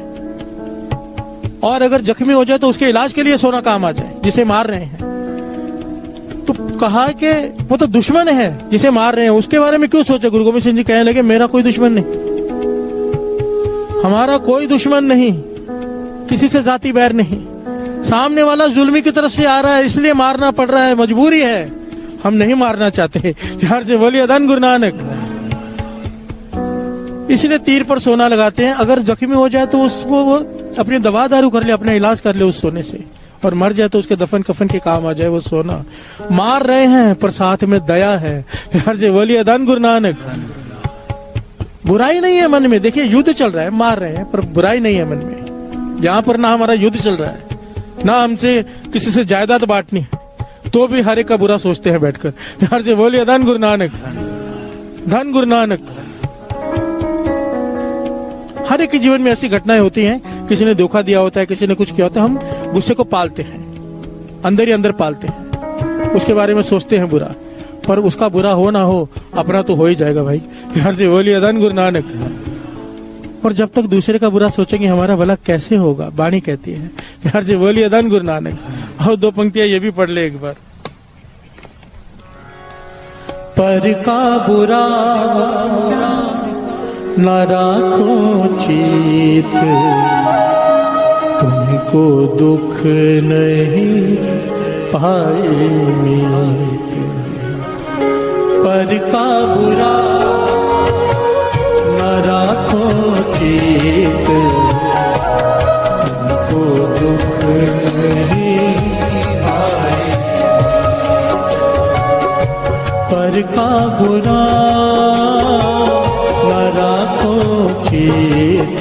और अगर जख्मी हो जाए तो उसके इलाज के लिए सोना काम आ जाए जिसे मार रहे हैं। तो कहा कि वो तो दुश्मन है जिसे मार रहे हैं, उसके बारे में क्यों सोचे? गुरु गोविंद सिंह जी कहने लगे मेरा कोई दुश्मन नहीं, हमारा कोई दुश्मन नहीं, किसी से जाति बैर नहीं, सामने वाला जुल्मी की तरफ से आ रहा है इसलिए मारना पड़ रहा है, मजबूरी है, हम नहीं मारना चाहते। प्यार से बोलिए धन गुरु नानक। इसलिए तीर पर सोना लगाते हैं, अगर जख्मी हो जाए तो उसको वो अपनी दवा दारू कर ले, अपना इलाज कर ले उस सोने से, और मर जाए तो उसके दफन कफन के काम आ जाए वो सोना। मार रहे हैं पर साथ में दया है। प्यार से बोलिए धन गुरु नानक। बुराई नहीं है मन में। देखिए युद्ध चल रहा है, मार रहे हैं पर बुराई नहीं है मन में। यहाँ पर ना हमारा युद्ध चल रहा है, ना हमसे किसी से जायदाद बांटनी है, तो भी हर एक का बुरा सोचते हैं बैठकर। प्यार से बोलिए धन गुरु नानक, धन गुरु नानक। हर एक के जीवन में ऐसी घटनाएं होती हैं, किसी ने धोखा दिया होता है, किसी ने कुछ किया होता है, हम गुस्से को पालते हैं, अंदर ही अंदर पालते हैं, उसके बारे में सोचते हैं बुरा, पर उसका बुरा हो ना हो अपना तो हो ही जाएगा भाई। प्यार से बोलिए धन गुरु नानक। और जब तक दूसरे का बुरा सोचेंगे हमारा भला कैसे होगा, वाणी कहती है। प्यार से बोलिए धन गुरु नानक। और दो पंक्तियां ये भी पढ़ ले एक बार। पर का बुरा न राखो चित, तुमको दुख नहीं पाए मीत। पर का बुरा न राखो चित, तुमको दुख नहीं पाए। पर का बुरा न राखो चित,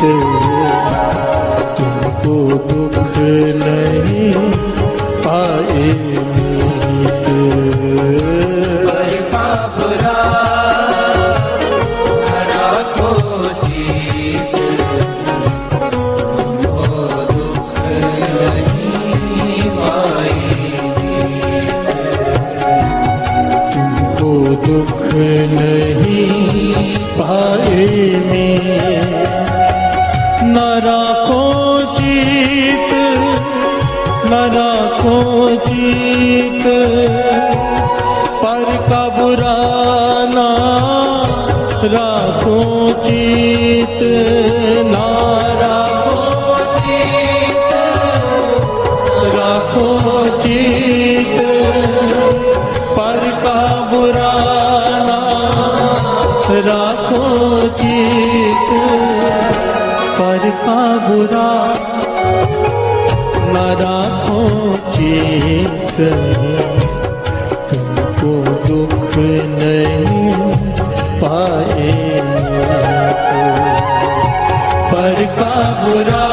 तुमको दुख नहीं पाए मीत। पर का बुरा न राखो चित, तुमको दुख नहीं पाए। तुमको दुख नहीं पाए में। न राखो चित, न राखो चित, पर का बुरा ना राखो चित, ना राखो चित, राखो चित, पर का बुरा ना राखो चित, पर का बुरा न राखो चित, तुमको दुख नहीं पाए। पर का बुरा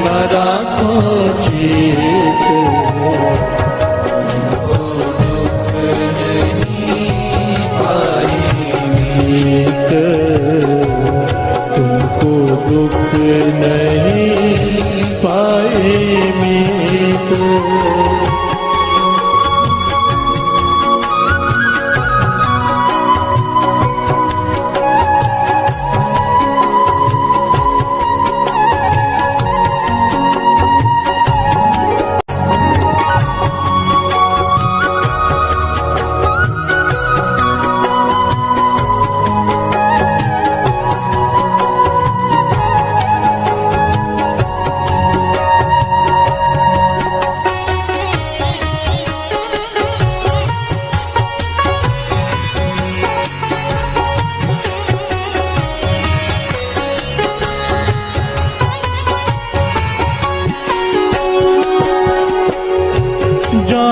न राखो चित, तुमको दुख नहीं पाए मीत। तुमको दुख नहीं पाए मीत।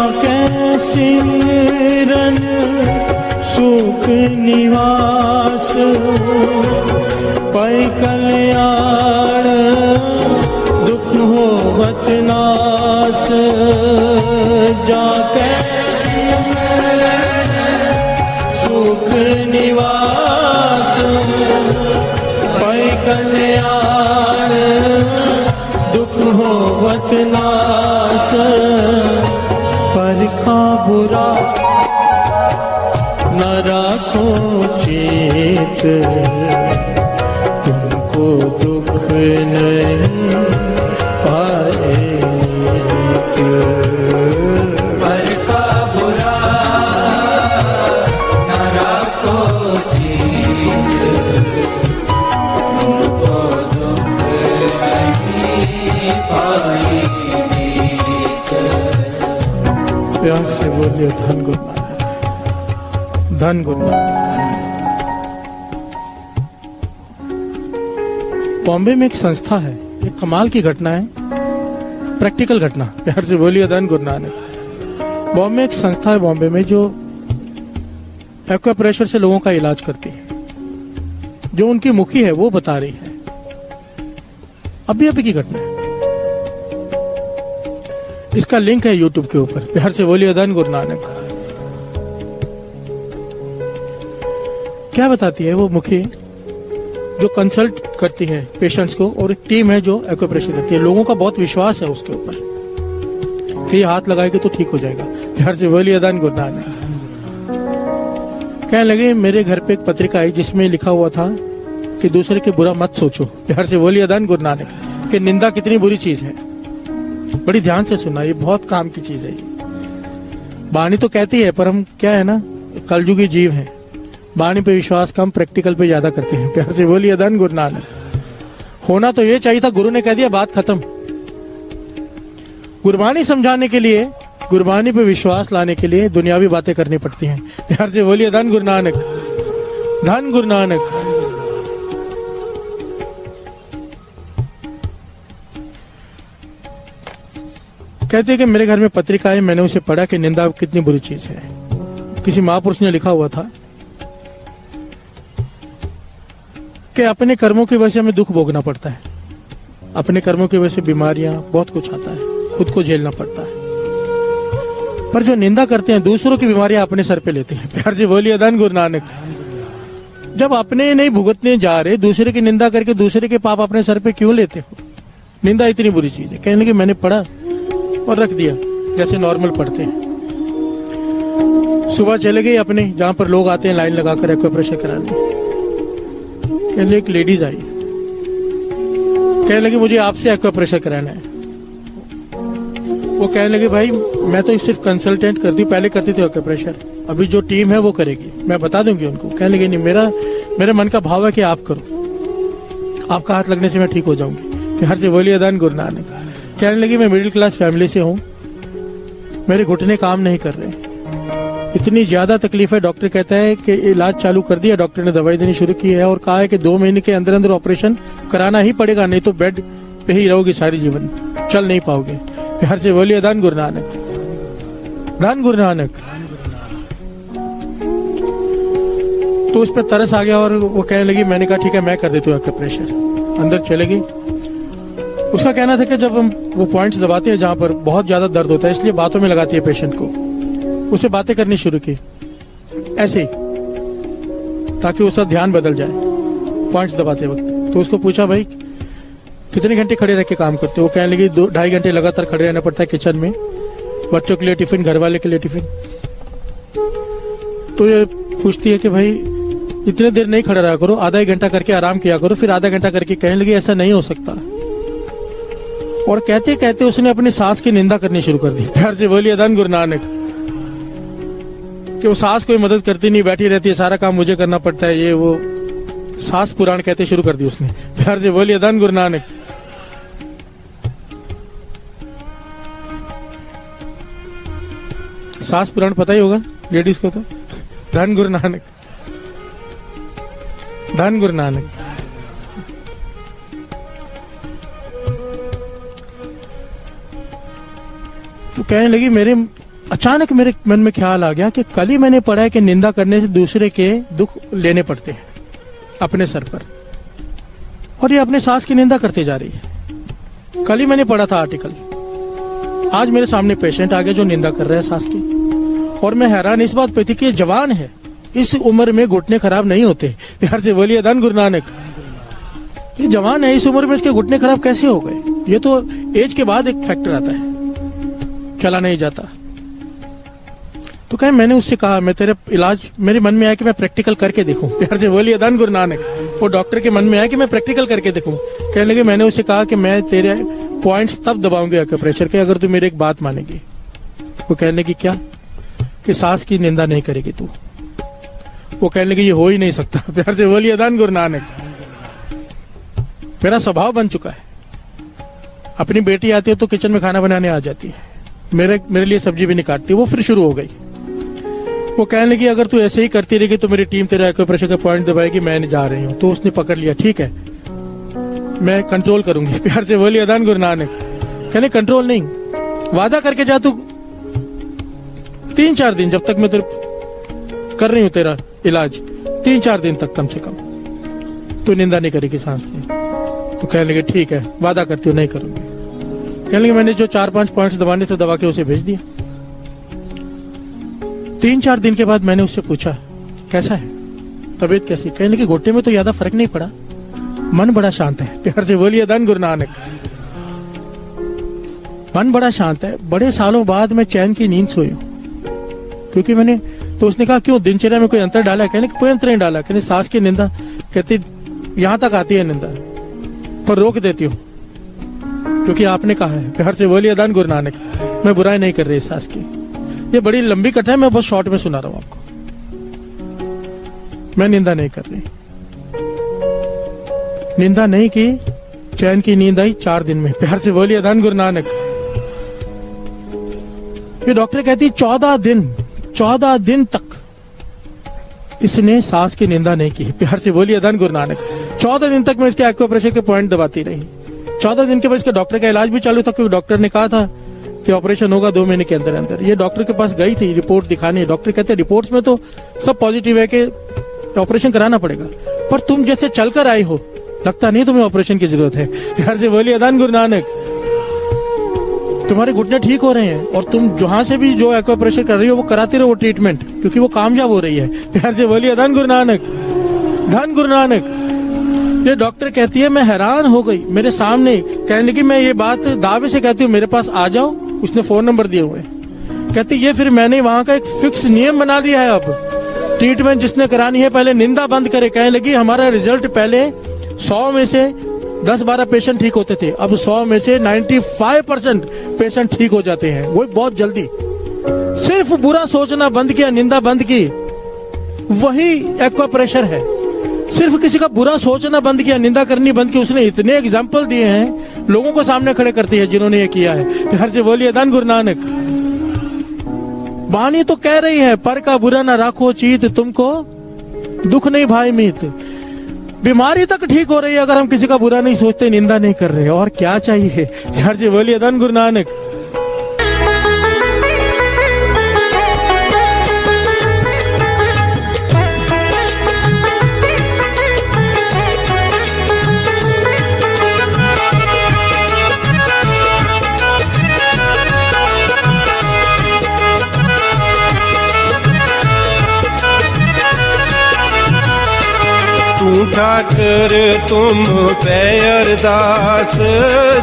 जाके सिमरन सुख निवास पै कल्याण दुख होवत नास जाके सिमरन सुख निवास पै कल्याण दुख होवत नास पर का बुरा न राखो चेत तुमको दुख नहीं पाएगा पर का बुरा न राखो चीत तुमको दुख नहीं पाएगी। प्यार से बोलिए धन गुरु नानक, धन गुरु नानक। बॉम्बे में एक संस्था है, एक कमाल की घटना है, प्रैक्टिकल घटना। प्यार से बोलिए धन गुरु नानक। बॉम्बे में एक संस्था है बॉम्बे में जो एक्वाप्रेशर से लोगों का इलाज करती है। जो उनकी मुखी है वो बता रही है, अभी अभी की घटना है। इसका लिंक है यूट्यूब के ऊपर। प्यार से बोलिए धन गुरु नानक। क्या बताती है वो मुखी जो कंसल्ट करती है पेशेंट्स को, और एक टीम है जो एक्वाप्रेशर करती है। लोगों का बहुत विश्वास है उसके ऊपर कि ये हाथ लगाएंगे तो ठीक हो जाएगा। प्यार से बोलिए धन गुरु नानक। कहने लगे मेरे घर पे एक पत्रिका आई जिसमें लिखा हुआ था कि दूसरे के बुरा मत सोचो। प्यार से बोलिए धन गुरु नानक। कि निंदा कितनी बुरी चीज है। बड़ी ध्यान से सुनना, ये बहुत काम की चीज है। ये वाणी तो कहती है, पर हम क्या है ना, कलयुगी जीव हैं। वाणी पे विश्वास कम, प्रैक्टिकल पे ज्यादा करते हैं। प्यार से बोलिए धन गुरु नानक। होना तो ये चाहिए था, गुरु ने कह दिया बात खत्म। गुरबानी समझाने के लिए, गुरबानी पे विश्वास लाने के लिए दुनियावी बातें करनी पड़ती हैं। प्यार से बोलिए धन गुरु नानक, धन गुरु नानक। कहते हैं कि मेरे घर में पत्रिका आई, मैंने उसे पढ़ा कि निंदा कितनी बुरी चीज है। किसी महापुरुष ने लिखा हुआ था कि अपने कर्मों की वजह से हमें दुख भोगना पड़ता है। अपने कर्मों की वजह से बीमारियां, बहुत कुछ आता है, खुद को झेलना पड़ता है। पर जो निंदा करते हैं दूसरों की बीमारियां अपने सर पे लेते हैं। प्यार से बोलिए धन गुरु नानक। जब अपने नहीं भुगतने जा रहे, दूसरे की निंदा करके दूसरे के पाप अपने सर पे क्यों लेते हो? निंदा इतनी बुरी चीज है। कहने लगे मैंने पढ़ा और रख दिया, जैसे नॉर्मल पढ़ते हैं। सुबह चले गए अपने जहां पर लोग आते हैं लाइन लगाकर एक्वाप्रेशर कराने। कहने एक लेडीज आई, कहने लगी मुझे आपसे एक्वाप्रेशर कराना है। वो कहने लगे भाई मैं तो सिर्फ कंसल्टेंट करती हूँ, पहले करती थी एक्वाप्रेशर, अभी जो टीम है वो करेगी, मैं बता दूंगी उनको। कहने लगे नहीं, मेरे मन का भाव है कि आप करो, आपका हाथ लगने से मैं ठीक हो जाऊंगी। प्यार से बोलिए धन गुरु नानक। कहने लगी मैं मिडिल क्लास फैमिली से हूँ, मेरे घुटने काम नहीं कर रहे, इतनी ज्यादा तकलीफ है। डॉक्टर कहता है कि इलाज चालू कर दिया, डॉक्टर ने दवाई देनी शुरू की है और कहा है कि 2 महीने के अंदर अंदर ऑपरेशन कराना ही पड़ेगा, नहीं तो बेड पे ही रहोगी सारी जीवन, चल नहीं पाओगे। प्यार से बोलिए धन गुरु नानक, धन गुरु नानक। तो उस पर तरस आ गया और वो कहने लगी, मैंने कहा ठीक है मैं कर देती हूँ एक्वाप्रेशर। अंदर चले गई। उसका कहना था कि जब हम वो पॉइंट्स दबाते हैं जहां पर बहुत ज्यादा दर्द होता है, इसलिए बातों में लगाती है पेशेंट को। उसे बातें करनी शुरू की ऐसे ही, ताकि उसका ध्यान बदल जाए पॉइंट्स दबाते वक्त। तो उसको पूछा भाई कितने घंटे खड़े रह के काम करते हो? वो कहने लगी 2-2.5 घंटे लगातार खड़े रहना पड़ता है किचन में, बच्चों के लिए टिफिन, घर वाले के लिए टिफिन। तो ये पूछती है कि भाई इतने देर नहीं खड़ा रहा करो, आधा 1 घंटा करके आराम किया करो, फिर आधा घंटा करके। कहने लगी ऐसा नहीं हो सकता। और कहते कहते उसने अपनी सास की निंदा करनी शुरू कर दी। प्यार से बोलिए धन गुरु नानक। कि वो सास कोई मदद करती नहीं, बैठी रहती है, सारा काम मुझे करना पड़ता है, ये वो सास पुराण कहते शुरू कर दी उसने। प्यार से बोलिए धन गुरु नानक। सास पुराण पता ही होगा लेडीज को तो। धन गुरु नानक, धन गुरु नानक। तो कहने लगी मेरे अचानक मेरे मन में ख्याल आ गया कि कल ही मैंने पढ़ा है कि निंदा करने से दूसरे के दुख लेने पड़ते हैं अपने सर पर, और ये अपने सास की निंदा करते जा रही है। कल ही मैंने पढ़ा था आर्टिकल, आज मेरे सामने पेशेंट आ गया जो निंदा कर रहा है सास की, और मैं हैरान इस बात पे थी कि ये जवान है, इस उम्र में घुटने खराब नहीं होते। प्यार से बोलिए अदान गुरु नानक। ये जवान है, इस उम्र में इसके घुटने खराब कैसे हो गए? ये तो एज के बाद एक फैक्टर आता है, चला नहीं जाता। तो कहे मैंने उससे कहा मैं तेरे इलाज, मेरे मन में आया कि मैं प्रैक्टिकल करके देखूं। प्यार से बोलिए अदान गुरु नानक। वो डॉक्टर के मन में आया कि मैं प्रैक्टिकल करके देखूं। कहने लगे मैंने उससे कहा कि मैं तेरे पॉइंट्स तब दबाऊंगे एक्यूप्रेशर के अगर तू मेरी एक बात मानेगी। वो कहने लगी क्या? कि सास की निंदा नहीं करेगी तू। वो कहने लगी ये हो ही नहीं सकता। प्यार से बोलिए अदान गुरु नानक। मेरा स्वभाव बन चुका है, अपनी बेटी आती है तो किचन में खाना बनाने आ जाती है, मेरे लिए सब्जी भी नहीं काटती। वो फिर शुरू हो गई। वो कहने लगी अगर तू ऐसे ही करती रहेगी तो मेरी टीम तेरा एक्यूप्रेशर का पॉइंट दबाएगी, मैं जा रही हूँ। तो उसने पकड़ लिया, ठीक है मैं कंट्रोल करूंगी। प्यार से बोलिए अदान गुरु नानक। कहने कंट्रोल नहीं, वादा करके जा तू 3-4 दिन, जब तक मैं तेरे कर रही हूं तेरा इलाज, 3-4 दिन तक कम से कम तू निंदा नहीं करेगी सांस की। तो कहने लगे ठीक है वादा करती हूँ नहीं करूंगी। कहने लगे मैंने जो 4-5 पॉइंट्स दबाने थे दबा के उसे भेज दिया। 3-4 दिन के बाद मैंने उससे पूछा कैसा है, तबीयत कैसी? कहने लगी घुटने में तो ज्यादा फर्क नहीं पड़ा, मन बड़ा शांत है। प्यार से बोलिए अदान गुरु नानक। मन बड़ा शांत है, बड़े सालों बाद मैं चैन की नींद सोई हूं। क्योंकि मैंने, तो उसने कहा क्यों दिनचर्या में कोई अंतर डाला है? कहने कोई अंतर नहीं डाला। कहते सास की निंदा, कहती यहां तक आती है निंदा पर रोक देती हूँ क्योंकि आपने कहा है। प्यार से बोलिए अदान गुरु नानक। मैं बुराई नहीं कर रही सास की, ये बड़ी लंबी कथा है, मैं बहुत शॉर्ट में सुना रहा हूं आपको। मैं निंदा नहीं कर रही, निंदा नहीं की, चैन की नींद आई 4 दिन में। प्यार से बोलिए अदान गुरु नानक। ये डॉक्टर कहती 14 दिन तक इसने सांस की निंदा नहीं की। प्यार से बोलिए अदान गुरु नानक। 14 दिन तक मैं इसके एक्यूप्रेशर के पॉइंट दबाती रही। 14 दिन के बाद इसके डॉक्टर का इलाज भी चालू था क्योंकि डॉक्टर ने कहा था कि ऑपरेशन होगा 2 महीने के अंदर अंदर। ये डॉक्टर के पास गई थी रिपोर्ट दिखाने। डॉक्टर कहते रिपोर्ट्स में तो सब पॉजिटिव है कि ऑपरेशन कराना पड़ेगा, पर तुम जैसे चलकर आई हो लगता नहीं तुम्हें ऑपरेशन की जरूरत है। प्यार से बोलिए अदान गुरु नानक। तुम्हारे घुटने ठीक हो रहे हैं और तुम जहां से भी जो एक्यूप्रेशर कर रही हो वो कराती रहो ट्रीटमेंट, क्योंकि वो कामयाब हो रही है। प्यार से बोलिए अदान गुरु नानक। धन गुरु नानक। ये डॉक्टर कहती है मैं हैरान हो गई मेरे सामने। कहने लगी मैं ये बात दावे से कहती हूँ मेरे पास आ जाओ। उसने फोन नंबर दिए हुए। कहती ये फिर मैंने वहां का एक फिक्स नियम बना दिया है, अब ट्रीटमेंट जिसने करानी है पहले निंदा बंद करे। कहने लगी हमारा रिजल्ट पहले 100 में से 10-12 पेशेंट ठीक होते थे, अब 100 में से 95% पेशेंट ठीक हो जाते हैं, वो बहुत जल्दी। सिर्फ बुरा सोचना बंद किया, निंदा बंद की, वही एक्यूप्रेशर है। सिर्फ किसी का बुरा सोचना बंद किया, निंदा करनी बंद की। उसने इतने एग्जाम्पल दिए हैं, लोगों को सामने खड़े करती है जिन्होंने ये किया है। प्यार से बोलिए अदान गुरु नानक। वाणी तो कह रही है पर का बुरा ना राखो चीत, तुमको दुख नहीं भाई मीत। बीमारी तक ठीक हो रही है अगर हम किसी का बुरा नहीं सोचते, निंदा नहीं कर रहे, और क्या चाहिए। प्यार से बोलिए अदान गुरु नानक। तू ठाकर तुम पै अरदास,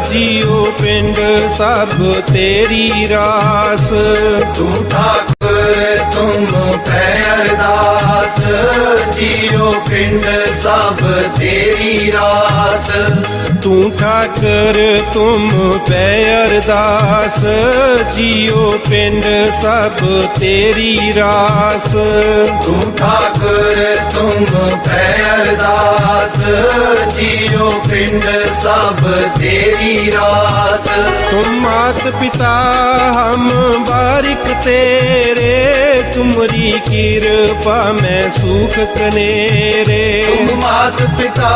जियो पिंड सब तेरी रास। तू ठाकर तुम पै अरदास, जियो पिंड सब तेरी रास। तू ठाकर तुम पै अरदास, जियो पिंड सब तेरी रास। तू ठाकर तुम पै अरदास, जियो पिंड सब तेरी रास। तुम मात पिता हम बारिक तेरे, तुम तुमरी कृपा में सुख कनेरे। तुम मात पिता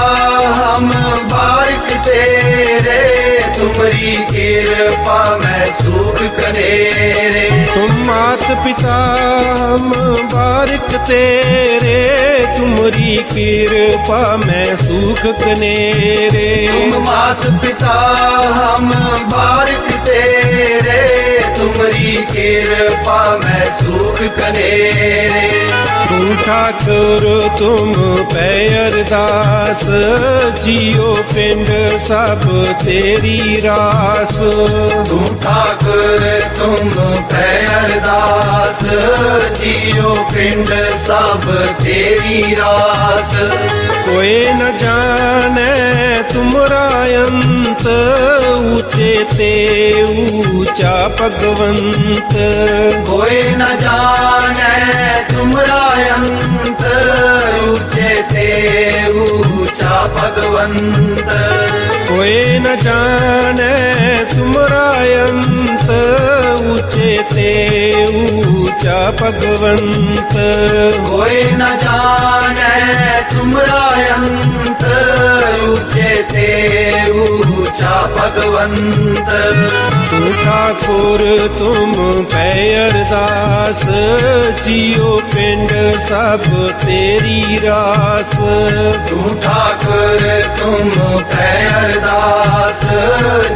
हम बारिक तेरे, तुमरी कृपा में सुख कनेरे। तुम मात पिता हम बारिक तेरे, तुमरी कृपा में सुख कनेरे। तुम मात पिता हम बारिक तेरे, तुमरी कृपा में सुख कनेरे। तुम ठाकुर तुम पै अरदास, जियो पिंड सब तेरी रास। तुम ठाकुर तुम पै अरदास, जियो पिंड सब तेरी रास। कोई न जाने तुमरा अंत, ऊंचे ते ऊंचा भगवंत। कोई न जाने तुमरा अंत, ऊंचे ते ऊंचा भगवंत। कोई न जाने तुमरा अंत, ऊंचे ते ऊंचा भगवंत। कोई न जाने तुमरा अंत, ऊंचे ते ऊंचा भगवंत। तू ठाकुर तुम पै अरदास, जियो पिंड सब तेरी रास। तुम ठाकुर तुम पै अरदास,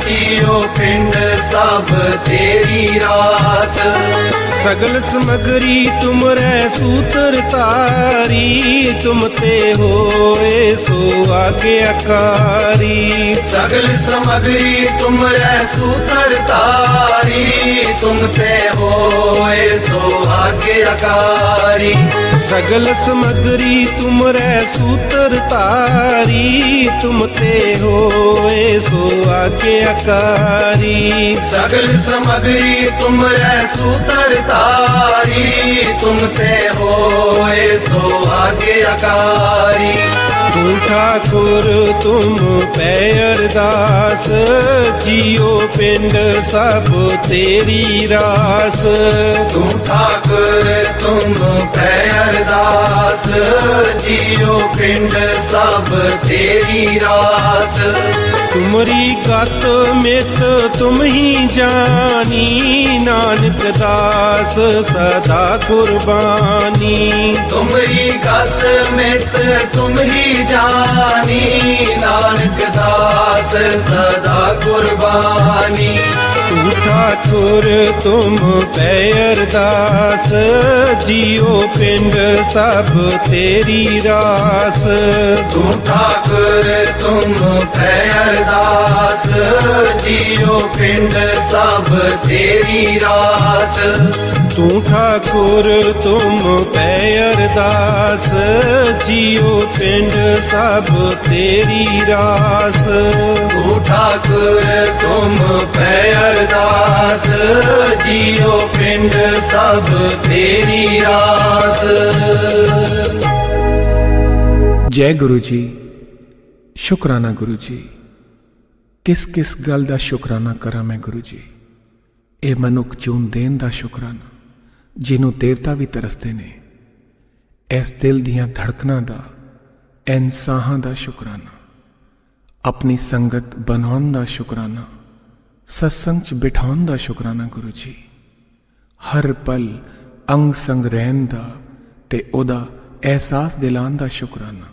जियो पिंड सब तेरी रास। सगल समगरी तुम रे सूत्र तारी, तुम ते होए सो आज्ञाकारी। सगल समगरी तुम रे सूतर तारी, तुम ते होए सो आज्ञाकारी। सगल समगरी तुम रे सूत्र तारी, तुम ते होए सो आज्ञाकारी। सगल समगरी तुम रे सूतर तारी, तुम ते होए सो आज्ञाकारी। तू ठाकुर तुम पै अरदास, जियो पिंड सब तेरी रास। तुम ठाकुर तुम पै अरदास, जियो पिंड सब तेरी रास। तुमरी गत मित तुम ही जानी, नानक दास सदा कुर्बानी। तुमरी गत मित तुम ही जानी, नानक दास सदा कुर्बानी। तू ठाकुर तुम पै अरदास, जियो पिंड सब तेरी रास। तुम ठाकुर तुम पै अरदास, जियो पिंड सब तेरी रास। तू ठाकुर तुम पै अरदास, जियो पिंड सब तेरी रास। तू ठाकुर तुम पै अरदास, जियो पिंड सब तेरी रास। जय गुरु जी। शुकराना गुरु जी। किस किस गल दा शुकराना करा मैं गुरु जी। ਇਹ ਮਨੁੱਖ ਚੂਨ ਦੇਣ ਦਾ ਸ਼ੁਕਰਾਨਾ, ਜਿਹਨੂੰ ਦੇਵਤਾ ਵੀ ਤਰਸਦੇ ਨੇ। ਇਸ ਦਿਲ ਦੀਆਂ ਧੜਕਣਾਂ ਦਾ, ਐਨ ਸਾਹਾਂ ਦਾ ਸ਼ੁਕਰਾਨਾ, ਆਪਣੀ ਸੰਗਤ ਬਣਾਉਣ ਦਾ ਸ਼ੁਕਰਾਨਾ, ਸਤਸੰਗ 'ਚ ਬਿਠਾਉਣ ਦਾ ਸ਼ੁਕਰਾਨਾ ਗੁਰੂ ਜੀ। ਹਰ ਪਲ ਅੰਗ ਸੰਗ ਰਹਿਣ ਦਾ ਤੇ ਉਹਦਾ ਅਹਿਸਾਸ ਦਿਲਾਉਣ ਦਾ ਸ਼ੁਕਰਾਨਾ।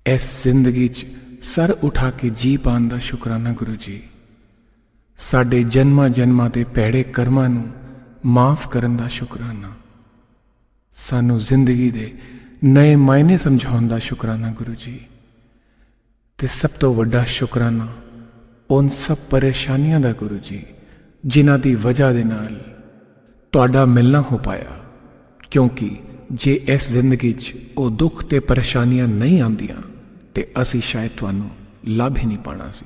ਇਸ ਜ਼ਿੰਦਗੀ 'ਚ ਸਰ ਉਠਾ ਕੇ ਜੀ ਪਾਉਣ ਦਾ ਸ਼ੁਕਰਾਨਾ ਗੁਰੂ ਜੀ। ਸਾਡੇ ਜਨਮਾਂ ਜਨਮਾਂ ਦੇ ਭੈੜੇ ਕਰਮਾਂ ਨੂੰ ਮਾਫ ਕਰਨ ਦਾ ਸ਼ੁਕਰਾਨਾ। ਸਾਨੂੰ ਜ਼ਿੰਦਗੀ ਦੇ ਨਏ ਮਾਇਨੇ ਸਮਝਾਉਣ ਦਾ ਸ਼ੁਕਰਾਨਾ ਗੁਰੂ ਜੀ। ਤੇ ਸਭ ਤੋਂ ਵੱਡਾ ਸ਼ੁਕਰਾਨਾ ਉਨ ਸਭ ਪਰੇਸ਼ਾਨੀਆਂ ਦਾ ਗੁਰੂ ਜੀ, ਜਿਨ੍ਹਾਂ ਦੀ ਵਜ੍ਹਾ ਦੇ ਨਾਲ ਤੁਹਾਡਾ ਮਿਲਣਾ ਹੋ ਪਾਇਆ। ਕਿਉਂਕਿ ਜੇ ਇਸ ਜ਼ਿੰਦਗੀ 'ਚ ਉਹ ਦੁੱਖ ਤੇ ਪਰੇਸ਼ਾਨੀਆਂ ਨਹੀਂ ਆਉਂਦੀਆਂ ਤੇ ਅਸੀਂ ਸ਼ਾਇਦ ਤੁਹਾਨੂੰ ਲੱਭ ਹੀ ਨਹੀਂ ਪਾਣਾ ਸੀ।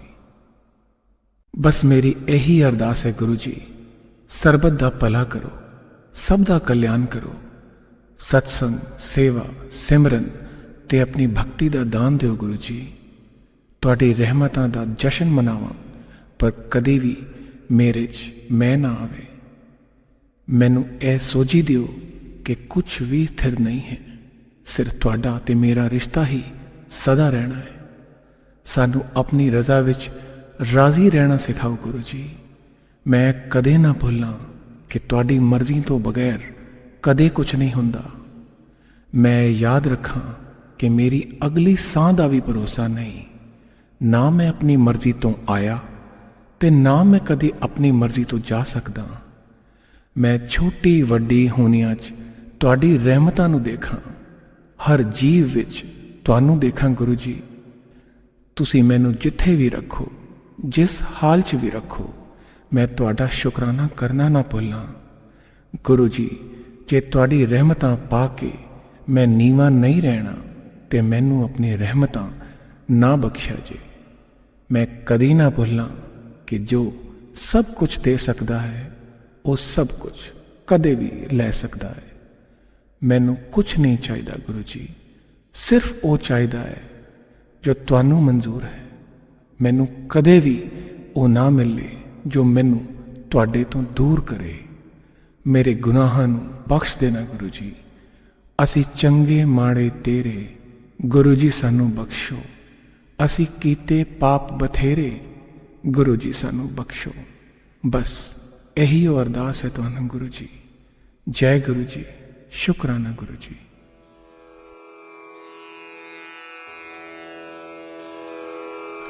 ਬਸ ਮੇਰੀ ਇਹੀ ਅਰਦਾਸ ਹੈ ਗੁਰੂ ਜੀ, ਸਰਬਤ ਦਾ ਭਲਾ ਕਰੋ, ਸਭ ਦਾ ਕਲਿਆਣ ਕਰੋ। ਸਤਸੰਗ, ਸੇਵਾ, ਸਿਮਰਨ ਤੇ ਆਪਣੀ ਭਗਤੀ ਦਾ ਦਾਨ ਦਿਓ ਗੁਰੂ ਜੀ। ਤੁਹਾਡੀ ਰਹਿਮਤਾਂ ਦਾ ਜਸ਼ਨ ਮਨਾਵਾਂ, ਪਰ ਕਦੇ ਵੀ ਮੇਰੇ 'ਚ ਮੈਂ ਨਾ ਆਵੇ। ਮੈਨੂੰ ਇਹ ਸੋਝੀ ਦਿਓ कि कुछ भी स्थिर नहीं है, सिर्फ तुहाडा ते मेरा रिश्ता ही सदा रहना है। सानू अपनी रज़ा विच राज़ी रहना सिखाओ गुरु जी। मैं कदे ना भुल्लां कि तुहाडी मर्जी तो बगैर कदे कुछ नहीं हुंदा। मैं याद रखां कि मेरी अगली साह दा भी भरोसा नहीं। ना मैं अपनी मर्जी तो आया ते ना मैं कदी अपनी मर्जी तो जा सकदा। मैं छोटी वड्डी होनियां च तुहाडी रहमतां नूं देखां, हर जीव विच तुहानूं देखां गुरु जी। तुसीं मैनूं जिथे भी रखो, जिस हाल च भी रखो, मैं तुहाडा शुकराना करना ना भुल्लां। गुरु जी, जे तुहाडी रहमतां पा के मैं नीवा नहीं रहना ते मैनूं अपनी रहमतां ना बख्शा जे। मैं कदी ना भुल्लां कि जो सब कुछ दे सकदा है वो सब कुछ कदे भी लै सकदा है। मैनूं कुछ नहीं चाहिदा गुरु जी, सिर्फ वो चाहिदा है जो तुहानूं मंजूर है। मैनूं कदे भी वो ना मिले जो मैनूं तुहाडे तो दूर करे। मेरे गुनाहां नूं बख्श देना गुरु जी। असी चंगे माड़े तेरे, गुरु जी सानू बख्शो। असी कीते पाप बथेरे, गुरु जी सानू बख्शो। बस यही ओ अरदास है तुहानू गुरु जी। जय गुरु जी, शुकराना गुरु जी।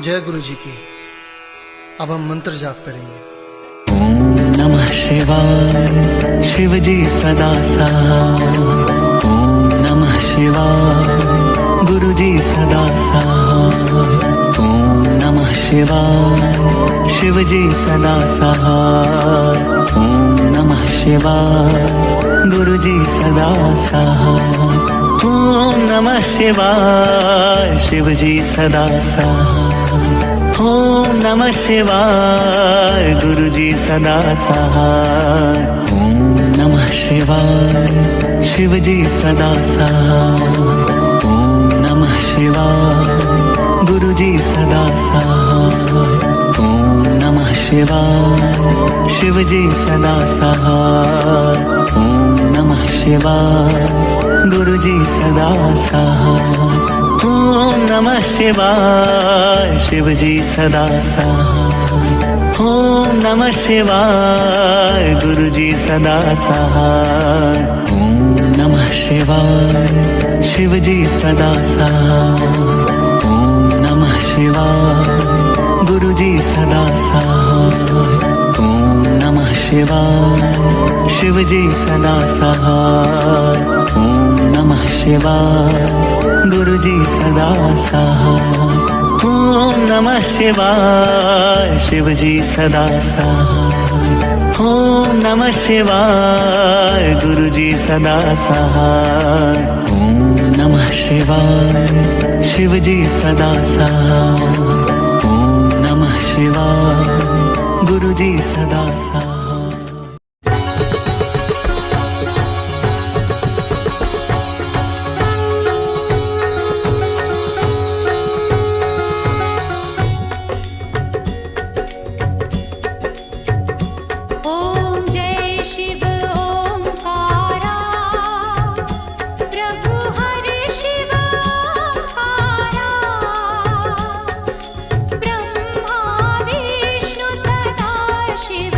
जय गुरु जी की। अब हम मंत्र जाप करेंगे। ओम नमः शिवाय, शिव जी सदा सहाय। ओम नमः शिवाय, गुरु जी सदा सहाय। ओम नमः शिवाय, शिव जी सदा सहाय। ओम नमः शिवाय, गुरु जी सदा सहाय। ओम नमः शिवाय, शिव जी सदा सहाय। ओम नमः शिवाय, गुरु जी सदा सहाय। ओम नमः शिवाय, शिव जी सदा सहाय। ओम नमः शिवाय, गुरु जी सदा सहाय। ओम नमः शिवाय, शिव जी सदा सहाय। ओम नमः शिवाय, गुरु जी सदा सहाय। ओम नमः शिवाय, शिव जी सदा सहाय। ओम नमः शिवाय, गुरु जी सदा सहाय। ओम नमः शिवाय, शिव जी सदा सहाय। ओम नमः शिवाय, गुरु जी सदा सहाय। ओम नमः शिवाय, शिव जी सदा सहाय। ओम नमः शिवाय, गुरु जी सदा सहाय। ओम नमः शिवाय, शिव जी सदा सहाय। ओम नमः शिवाय, गुरु जी सदा सहाय। ओम नमः शिवाय, शिव जी सदा सहाय। ओम नमः शिवाय, गुरु जी सदा सहाय। ओम जय शिव ओंकारा, प्रभु हरि शिव ओंकारा। ब्रह्मा विष्णु सदा शिव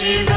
शिव